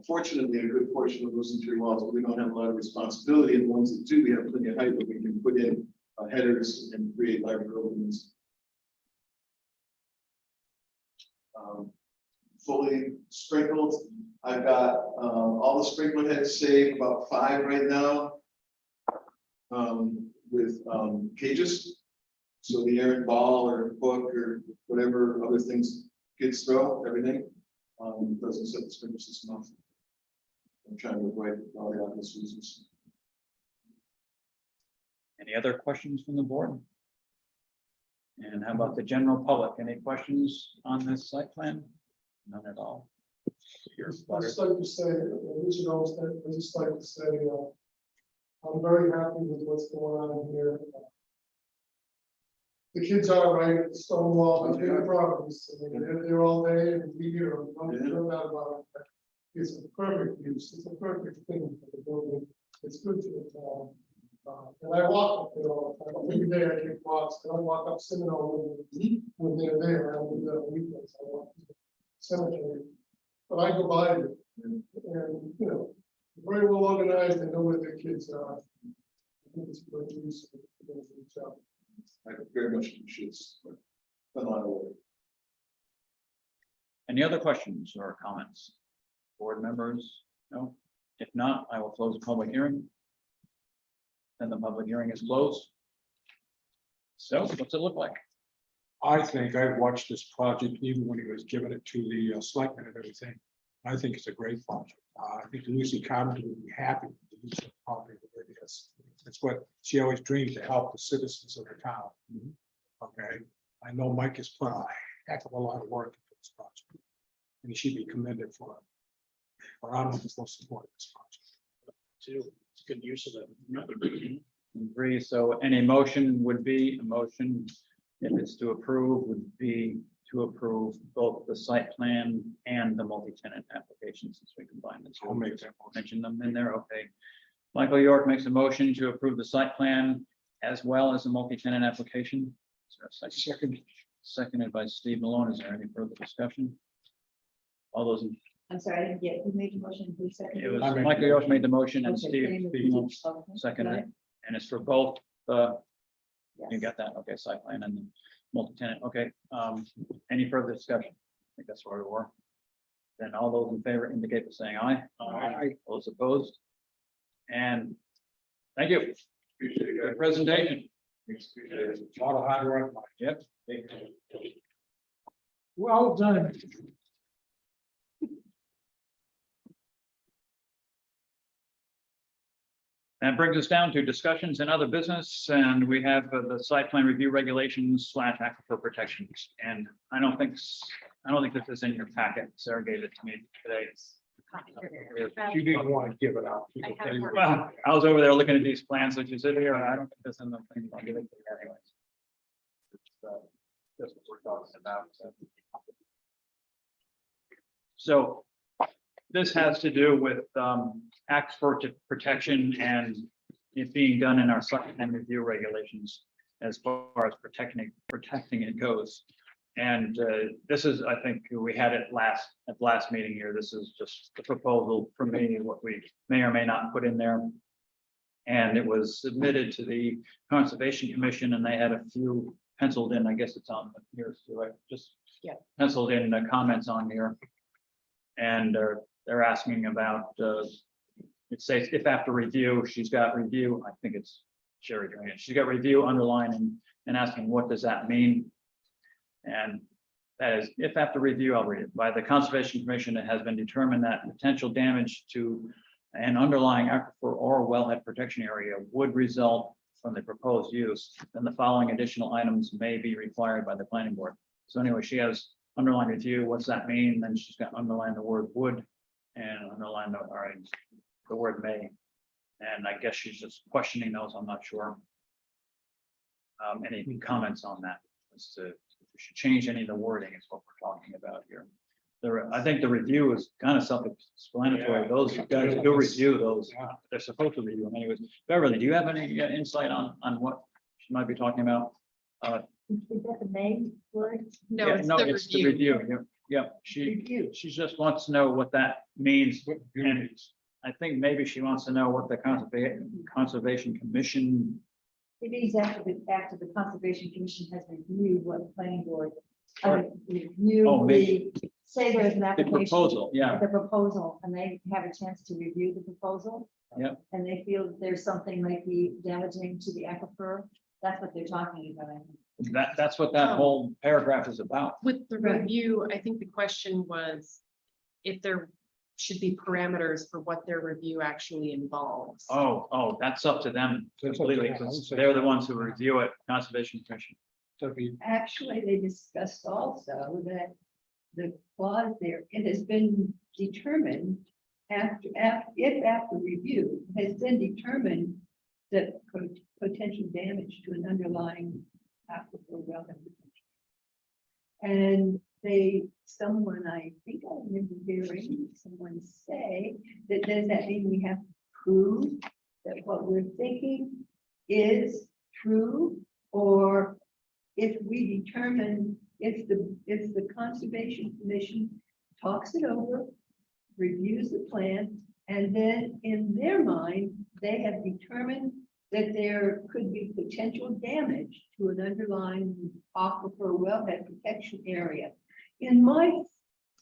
Fortunately, a good portion of those interior walls, but we don't have a lot of responsibility. And the ones that do, we have plenty of height that we can put in headers and create library openings. Fully sprinkled. I've got all the sprinkler heads saved, about 5 right now, with cages. So the errant ball or hook or whatever other things kids throw, everything doesn't set the sprinkler system off. I'm trying to avoid all the obvious reasons. Any other questions from the board? And how about the general public? Any questions on this site plan? None at all. I'd just like to say, I'd just like to say, I'm very happy with what's going on here. The kids are right at Stonewall, and their properties, and they're there all day, and we hear them, no doubt about it. It's a perfect use, it's a perfect thing for the building, it's good for the town. And I walk up there all the time, every day I take walks, and I walk up Seminole when they're there, I do that on weekends, I walk to the cemetery. But I go by it, and, you know, very well organized, they know where their kids are. I think it's good use of the job. I very much appreciate it. Done a lot of work. Any other questions or comments? Board members? No? If not, I will close the public hearing. Then the public hearing is closed. So what's it look like? I think I've watched this project even when he was giving it to the selectmen and everything. I think it's a great project. I think Lucy Carpenter would be happy with the use of the property the way it is. It's what she always dreamed, to help the citizens of the town. Okay, I know Mike has put a heck of a lot of work into this project. And he should be commended for it. But I'm looking for support of this project. Too, it's good use of it. Agree. So any motion would be a motion, if it's to approve, would be to approve both the site plan and the multi-tenant application, since we combine the two. I'll make that motion. Mention them in there, okay. Michael York makes a motion to approve the site plan as well as the multi-tenant application. Is there a second? Seconded by Steve Malone. Is there any further discussion? All those, I'm sorry, I didn't get, who made the motion, who seconded? it was I made Michael the York made the motion and Okay, Steve Steve. Malone Okay, seconded got it. And it's for both, you Yes. got that, okay, site plan and multi-tenant, okay. Any further discussion? I think that's where we were. Then all those in favor indicate by saying aye. Aye. Those opposed? And thank you. Appreciate it, Good guys. presentation. Thanks, appreciate it. A lot of hard work, Mike. Yep. Well done. That brings us down to discussions and other business, and we have the site plan review regulations / aquifer protections. And I don't think this is in your packet. Sarah gave it to me today. You didn't want to give it out. You can tell you- Well, I was over there looking at these plans, which is in here, and I don't think this in the thing. I'll give it to you anyways. That's what we're talking about. So this has to do with aquifer protection and it being done in our site plan review regulations as far as protecting it goes. And this is, I think, we had it at the last meeting here. This is just the proposal from me, what we may or may not put in there. And it was submitted to the Conservation Commission and they had a few penciled in, I guess it's on here, so I just penciled in the comments on here. And they're asking about, it says if after review, she's got review, I think it's Sherry doing it. She's got review underlining and asking, what does that mean? And that is, if after review, I'll read it, by the Conservation Commission, it has been determined that potential damage to an underlying aquifer or wellhead protection area would result from the proposed use, then the following additional items may be required by the planning board. So anyway, she has underlined review. What's that mean? Then she's got underlined the word would and underlined the word may. And I guess she's just questioning those. I'm not sure. Any comments on that? As to if we should change any of the wording is what we're talking about here. I think the review is kind of self-explanatory. Yeah. Those guys do review those. Yeah. They're supposed to review them anyways. Beverly, do you have any insight on what she might be talking about? Is that the main word? No, Yeah, it's no, the it's the review. review. Yeah, she Review. just wants to know what that means. What you And need. I think maybe she wants to know what the Conservation Commission. It is after the Conservation Commission has reviewed what the planning board. Review Oh, maybe. say there's an The application. proposal, yeah. The proposal, and they have a chance to review the proposal. Yep. And they feel that there's something might be damaging to the aquifer. That's what they're talking about. I think. That's what that whole paragraph is about. With the Right. review, I think the question was if there should be parameters for what their review actually involves. Oh, that's up to them That's up to completely, them. I would because say they're the so. ones who review it, Conservation Commission. So if you- Actually, they discussed also that the clause there, it has been determined if after review has been determined that potential damage to an underlying aquifer wellhead protection. And someone, I think I remember hearing someone say that does that mean we have to prove that what we're thinking is true, or if we determine, if the Conservation Commission talks it over, reviews the plan, and then in their mind, they have determined that there could be potential damage to an underlying aquifer wellhead protection area. In my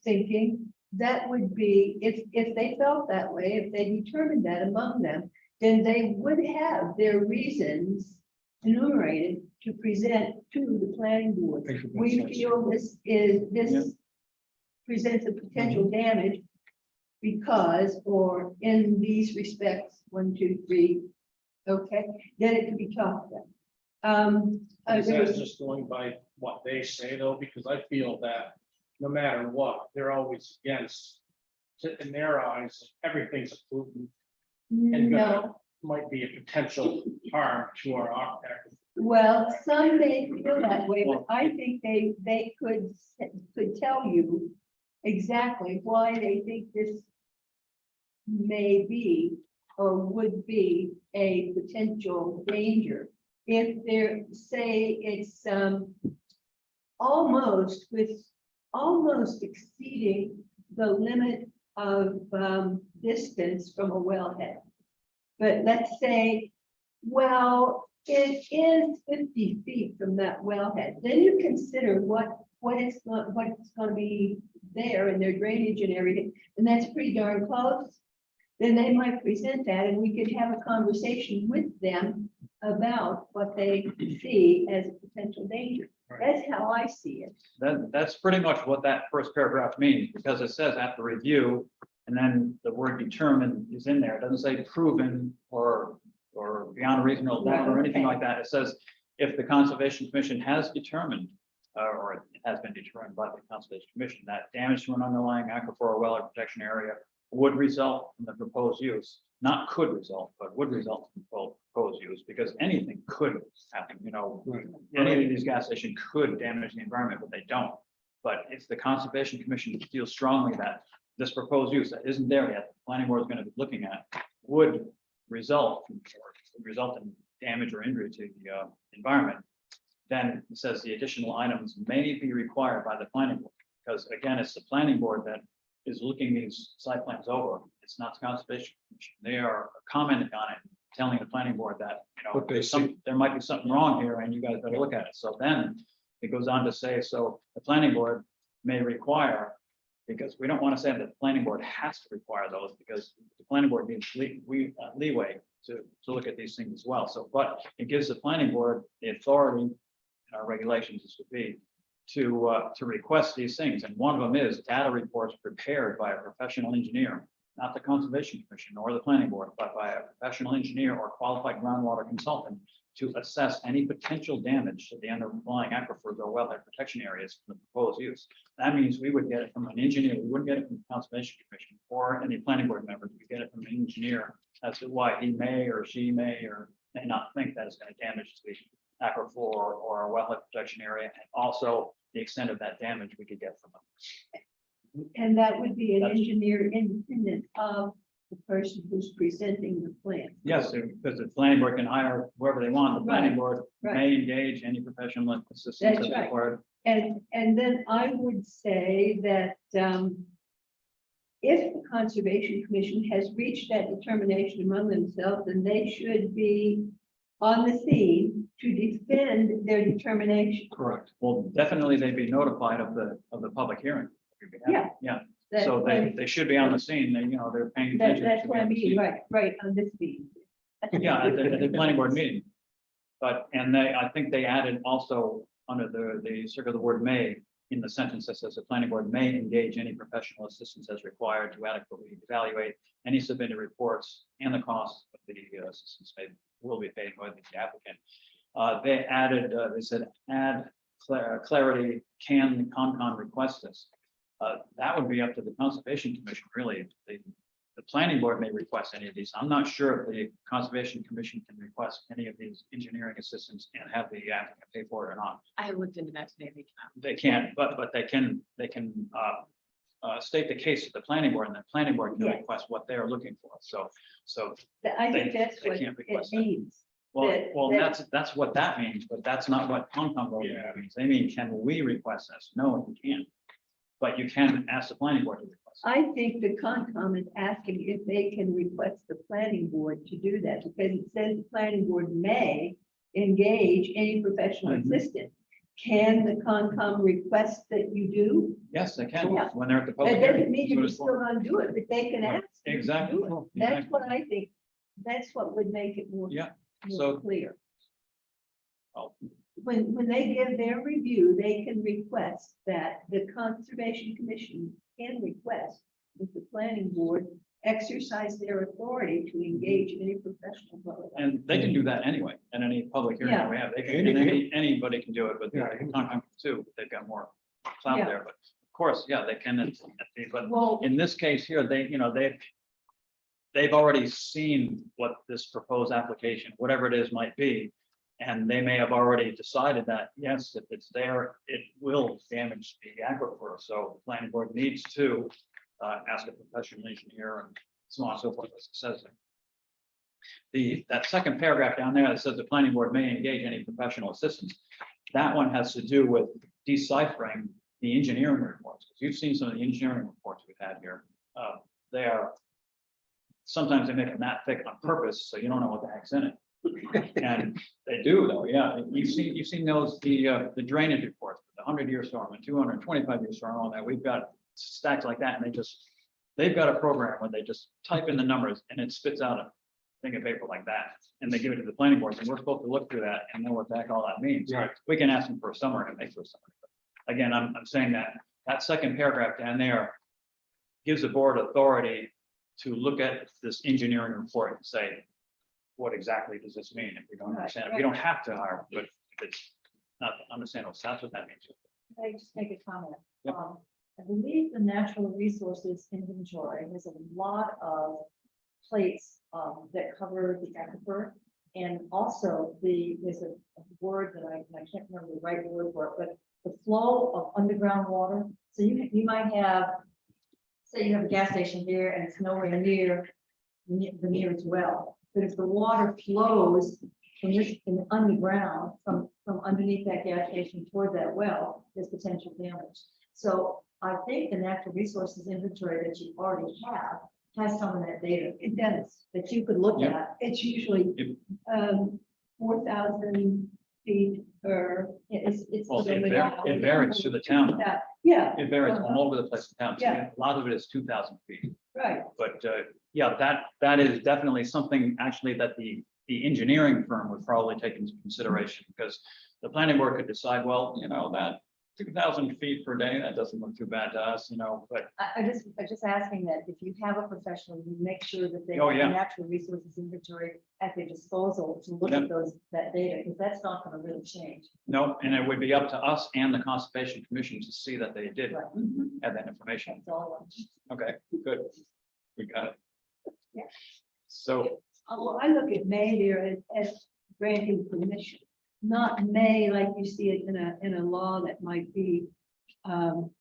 thinking, that would be, if they felt that way, if they determined that among them, then they would have their reasons enumerated to present to the planning board. Makes a good We sense. feel Yeah. this presents a potential damage because, or in these respects, 1, 2, 3, okay, then it can be talked about. Is that just going by what they say though? Because I feel that no matter what, they're always against, in their eyes, everything's a pollutant and No, might be a potential harm to our aquifer. well, some may feel that way, but I think they could tell you exactly why they think this may be or would be a potential danger. If they're, say, it's almost exceeding the limit of distance from a wellhead. But let's say, well, it is 50 feet from that wellhead, then you consider what's going to be there in their drainage and everything, and that's pretty darn close. Then they might present that, and we could have a conversation with them about what they see as a potential danger. That's how I see it. That's pretty much what that first paragraph means, because it says after review, and then the word determined is in there. It doesn't say proven or beyond a reasonable doubt or anything like that. It says if the Conservation Commission has determined, or it has been determined by the Conservation Commission, that damage to an underlying aquifer or wellhead protection area would result from the proposed use, not could result, but would result from proposed use, because anything could happen, Right. any of these gas stations could damage the environment, but they don't. But it's the Conservation Commission feels strongly that this proposed use that isn't there yet, the planning board is going to be looking at, would result in damage or injury to the environment. Then it says the additional items may be required by the planning board, because again, it's the planning board that is looking these site plans over. It's not the Conservation Commission. They are commenting on it, telling the planning board that, What they there might be something wrong here and you guys better look at it. So then it goes on to say, so the planning board may require, because we don't want to say that the planning board has to require those, because the planning board needs leeway to look at these things as well. So, but it gives the planning board the authority, in our regulations, this would be, to request these things. And one of them is data reports prepared by a professional engineer, not the Conservation Commission or the planning board, but by a professional engineer or qualified groundwater consultant to assess any potential damage to the underlying aquifers or wellhead protection areas from the proposed use. That means we would get it from an engineer. We wouldn't get it from the Conservation Commission or any planning board members. We get it from an engineer as to why he may or she may or may not think that it's going to damage the aquifer or a wellhead protection area, and also the extent of that damage we could get from them. And that would be an That's- engineer independent of the person who's presenting the plan. Yes, because the planning board can hire whoever they want. The planning board right. may engage any professional assistance That's as right. required. And then I would say that if the Conservation Commission has reached that determination among themselves, then they should be on the scene to defend their determination. Correct. Well, definitely they'd be notified of the public hearing. Yeah. Yeah, That's so what I- they should be on the scene. They're paying attention. That's to what I the mean, scene. right, on this meeting. Yeah, at the planning board meeting. But, I think they added also under the circle the word may in the sentence that says the planning board may engage any professional assistance as required to adequately evaluate any submitted reports and the cost of the assistance will be paid by the applicant. They added, they said, add clarity, can the Concom request this? That would be up to the Conservation Commission, really. The planning board may request any of these. I'm not sure if the Conservation Commission can request any of these engineering assistance and have the applicant pay for it or not. I looked into that today. They cannot. They can't, but they can state the case to the planning board, and the planning board can Yes. request what they're looking for. So I think They- that's they what can't it request that. means. Well, that's what that means, but that's not what Concom vote means. They mean, can we request this? No, you can't. But you can ask the planning board to request. I think the Concom is asking if they can request the planning board to do that, because it says the planning board may engage any professional Mhm. assistant. Can the Concom request that you do? Yes, they can, Yeah. when they're at the public That hearing. doesn't mean That's what you're it's still for. gonna do it, but they can Right. ask. you to Exactly. do it. That's Exactly. what I think, that's what would make it more, Yeah, more so- clear. Oh, When they give their review, they can request that the Conservation Commission can request that the planning board exercise their authority to engage any professional. And they can do that anyway, at any public hearing that we have. They can, and anybody can do it, but Yeah. Concom too, they've got more clout Yeah. there, but of course, yeah, they can. But Well, in this case here, they've already seen what this proposed application, whatever it is might be. And they may have already decided that, yes, if it's there, it will damage the aquifer. So the planning board needs to ask a professional engineer and so on and so forth, as it says there. That second paragraph down there that says the planning board may engage any professional assistance. That one has to do with deciphering the engineering reports. You've seen some of the engineering reports we've had here. They are, sometimes they make them that thick on purpose, so you don't know what the heck's in it. And they do though, yeah. You've seen those, the drainage reports, the 100-year storm and 225-year storm, all that. We've got stacks like that, and they've got a program where they just type in the numbers and it spits out a thing of paper like that. And they give it to the planning board, and we're supposed to look through that and know what the heck all that means. Right. We can ask them for a summary and make for a summary. But again, I'm saying that second paragraph down there gives the board authority to look at this engineering report and say, what exactly does this mean? If we don't understand, we don't have to hire, but if it's not understandable, that's what that means. Can I just make a comment? Yep. I believe the natural resources inventory has a lot of plates that cover the aquifer. And also there's a word that I can't remember the right word for it, but the flow of underground water. So you might have, say you have a gas station here and it's nowhere near the nearest well. But if the water flows in the underground from underneath that gas station toward that well, there's potential damage. So I think the natural resources inventory that you already have has some of that data. it does. That you could look Yeah. at. It's usually 4,000 feet per. It's. Well, it varies through the town. Yeah, It varies all over the place in town. So Yeah. A lot of it is 2,000 feet. right. But yeah, that is definitely something actually that the engineering firm would probably take into consideration, because the planning board could decide, well, that 2,000 feet per day, that doesn't look too bad to us, but I'm just asking that if you have a professional, you make sure that they Oh, have yeah. the natural resources inventory at their disposal to look Yep. at that data, because that's not gonna really change. no, and it would be up to us and the Conservation Commission to see that they did Right. have that information. That's all. Okay, good. We got it. Yeah. So, Well, I look at may there as granting permission, not may like you see it in a law that might be. Not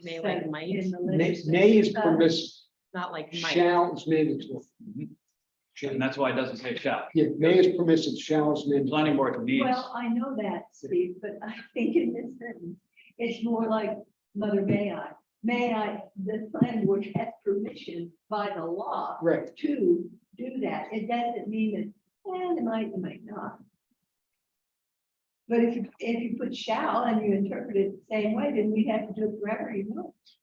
may set like might, in the May legislation. is permissive, not like might. shall is mandatory. and that's why it doesn't say shall. Yeah, may is permissive, shall is The mandatory. planning board needs, Well, I know that, Steve, but I think in this sentence, it's more like mother may I. May I, the planning board has permission by the law Right, to do that. It doesn't mean that, it might not. But if you put shall and you interpret it the same way, then we have to do it forever,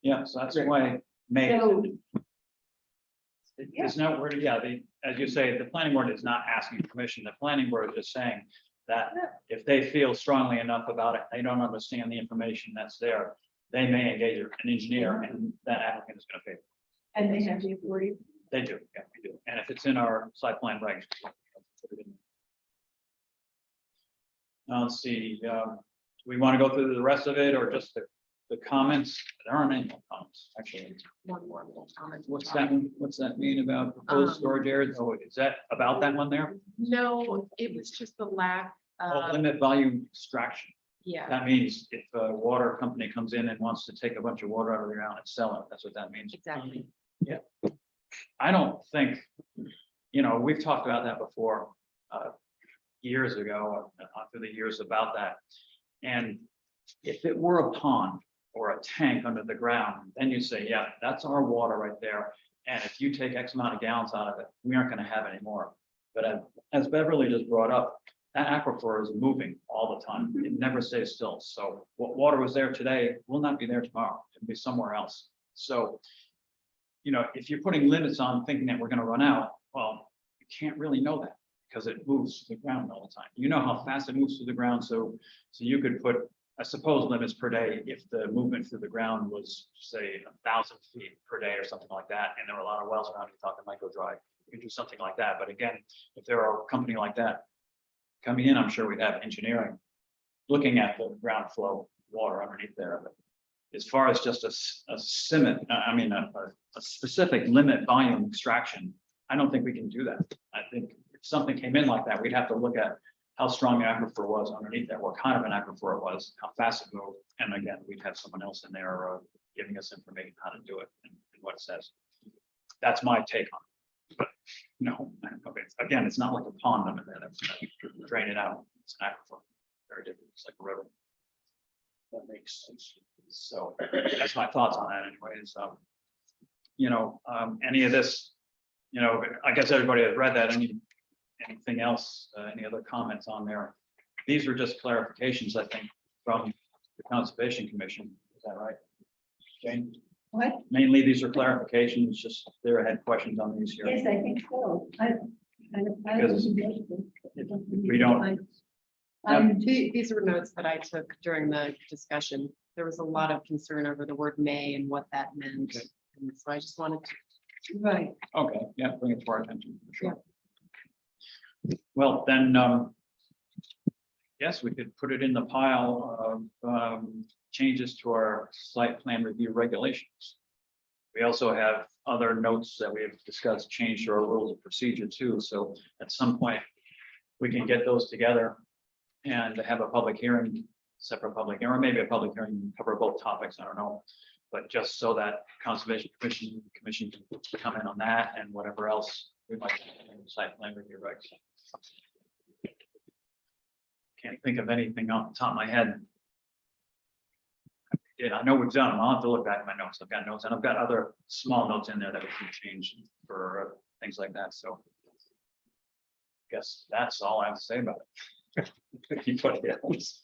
yeah, so that's why may. So, There's no word, yeah, as you say, the planning board is not asking permission. The planning board is just saying that if they feel strongly enough about it, they don't understand the information that's there, they may engage an engineer and that applicant is gonna pay. and they have the authority. They do, yeah, we do. And if it's in our site plan regs. Put it in. Now, let's see, do we want to go through the rest of it or just the comments? There aren't any more comments, actually. One more little comment. What's that mean about proposed storage areas? Oh, is that about that one there? No, it was just the lack Oh, of, limit volume extraction. yeah, That means if a water company comes in and wants to take a bunch of water out of the ground and sell it, that's what that means. exactly. I don't think, we've talked about that before. years ago, through the years about that. And if it were a pond or a tank under the ground, then you say, yeah, that's our water right there. And if you take X amount of gallons out of it, we aren't going to have any more. But as Beverly just brought up, that aquifer is moving all the time. It never stays still. So what water was there today will not be there tomorrow. It'll be somewhere else. So, you know, if you're putting limits on thinking that we're going to run out, well, you can't really know that because it moves to the ground all the time. You know how fast it moves to the ground. So you could put, I suppose, limits per day if the movement through the ground was, say, 1,000 feet per day or something like that. And there were a lot of wells around, you thought that might go dry. You could do something like that. But again, if there are a company like that coming in, I'm sure we'd have engineering looking at the ground flow water underneath there. But as far as just a specific limit volume extraction, I don't think we can do that. I think if something came in like that, we'd have to look at how strong the aquifer was underneath there, what kind of an aquifer it was, how fast it moved. And again, we'd have someone else in there giving us information how to do it and what it says. That's my take on it. But no, okay. Again, it's not like a pond under there that's gonna drain it out. It's an aquifer. Very different. It's like a river. That makes sense. So that's my thoughts on that anyways. You know, any of this, you know, I guess everybody has read that. Anything else, any other comments on there? These were just clarifications, I think, from the Conservation Commission. Is that right, Jane? What? Mainly, these are clarifications, just they had questions on these here. Yes, I think so. Because we don't, These were notes that I took during the discussion. There was a lot of concern over the word may and what that meant. Okay. And so I just wanted to. Right. okay, yeah, bring it to our attention, for sure. Well, then, yes, we could put it in the pile of changes to our site plan review regulations. We also have other notes that we have discussed, change to our rules of procedure too. So at some point, we can get those together and have a public hearing, separate public hearing, or maybe a public hearing, cover both topics, I don't know. But just so that Conservation Commission can come in on that and whatever else we might in the site plan review regs. Can't think of anything off the top of my head. Yeah, I know we've done them. I'll have to look back at my notes. I've got notes and I've got other small notes in there that we can change for things like that. So guess that's all I have to say about it. Anybody else?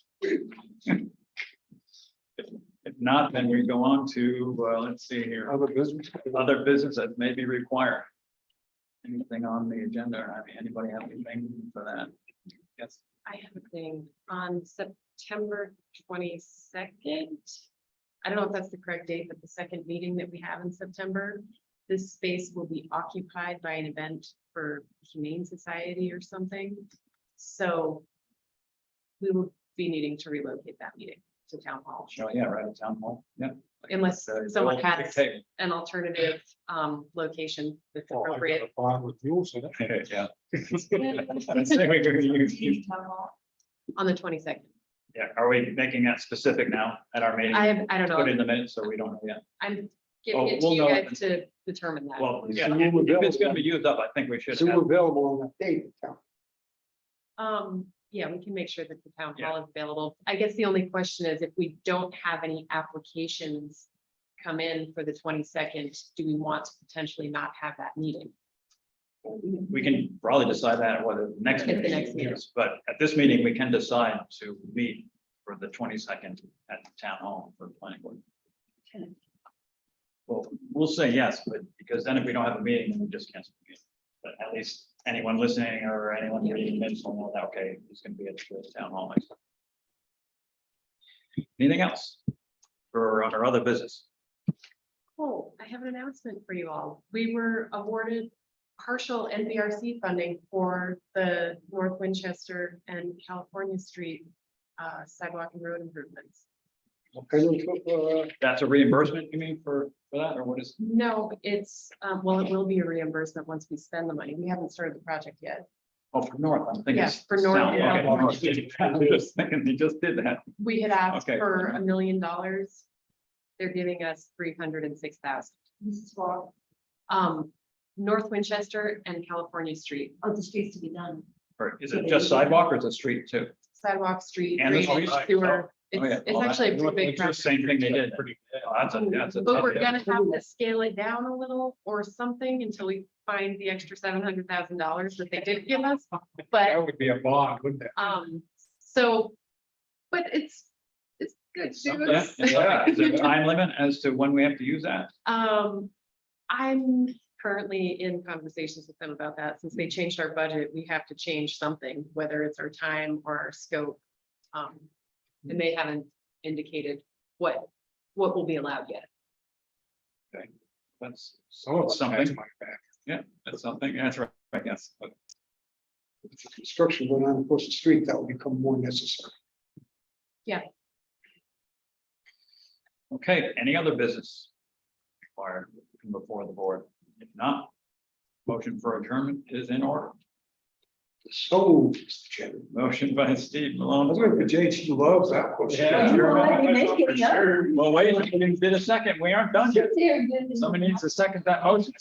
If not, then we go on to, let's see here, Other business? other business that may be required. Anything on the agenda? I mean, anybody have anything for that? Yes. I have a thing on September 22nd. I don't know if that's the correct date, but the second meeting that we have in September, this space will be occupied by an event for Humane Society or something. So we will be needing to relocate that meeting to town hall. Oh, yeah, right at town hall. Yeah. Unless someone Big has table. an alternative location that's Oh, I got appropriate. a bond with you, so that. Yeah. I'd say we could use- On the 22nd. Yeah, are we making that specific now at our meeting? I don't Put in know. the minutes, so we don't know yet. I'm Oh, giving it to we'll you know. guys to determine that. Well, yeah, So if we're it's gonna be used up, I think we should So have. we're available on that date. Yeah, we can make sure that the town hall is available. I guess the only question is if we don't have any applications come in for the 22nd, do we want to potentially not have that meeting? We can probably decide that at whether the next At the meeting next meeting. is, but at this meeting, we can decide to meet for the 22nd at the town hall for the planning board. Well, we'll say yes, but because then if we don't have a meeting, then we just cancel the meeting. But at least anyone listening or anyone reading minutes will know that, okay, it's gonna be at the town hall next time. Anything else for our other business? Oh, I have an announcement for you all. We were awarded partial NBRC funding for the North Winchester and California Street sidewalk and road improvements. Okay, That's a reimbursement, you mean, for that, or what is? No, it's, well, it will be a reimbursement once we spend the money. We haven't started the project yet. Oh, for North, I'm thinking. Yeah, for North South. and Okay, California. North. I'm just thinking, he just did that. We had asked Okay. for $1 million. They're giving us 306,000. This is for, North Winchester and California Street. oh, the streets to be done. Or is it just sidewalk or is it street too? Sidewalk, street, And the drainage, street? sewer. Oh, yeah. It's Well, actually a that's- pretty big it's the project. Same thing they did. Pretty bad. Oh, that's a But we're tough- gonna have to scale it down a little or something until we find the extra $700,000 that they did give us. But, That would be a bond, wouldn't it? so, but it's good Yeah, news. yeah. Is there a time limit as to when we have to use that? I'm currently in conversations with them about that. Since they changed our budget, we have to change something, whether it's our time or our scope. And they haven't indicated what will be allowed yet. That's So it's something. something like that. Yeah, that's something. That's right, I guess. But If the construction went on across the street, that would become more necessary. okay, any other business required before the board? If not, motion for adjournment is in order. So, Mr. Chairman. Motion by Steve I Malone. was wondering if JT loves that. question. Yeah. Well, I can make it, yeah. Well, wait, we didn't get a second. We aren't done yet. Somebody needs to second that motion.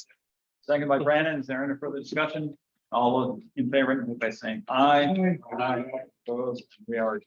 Second by Brandon. Is there any further discussion? All those in favor, by saying aye. Aye. Opposed, we are.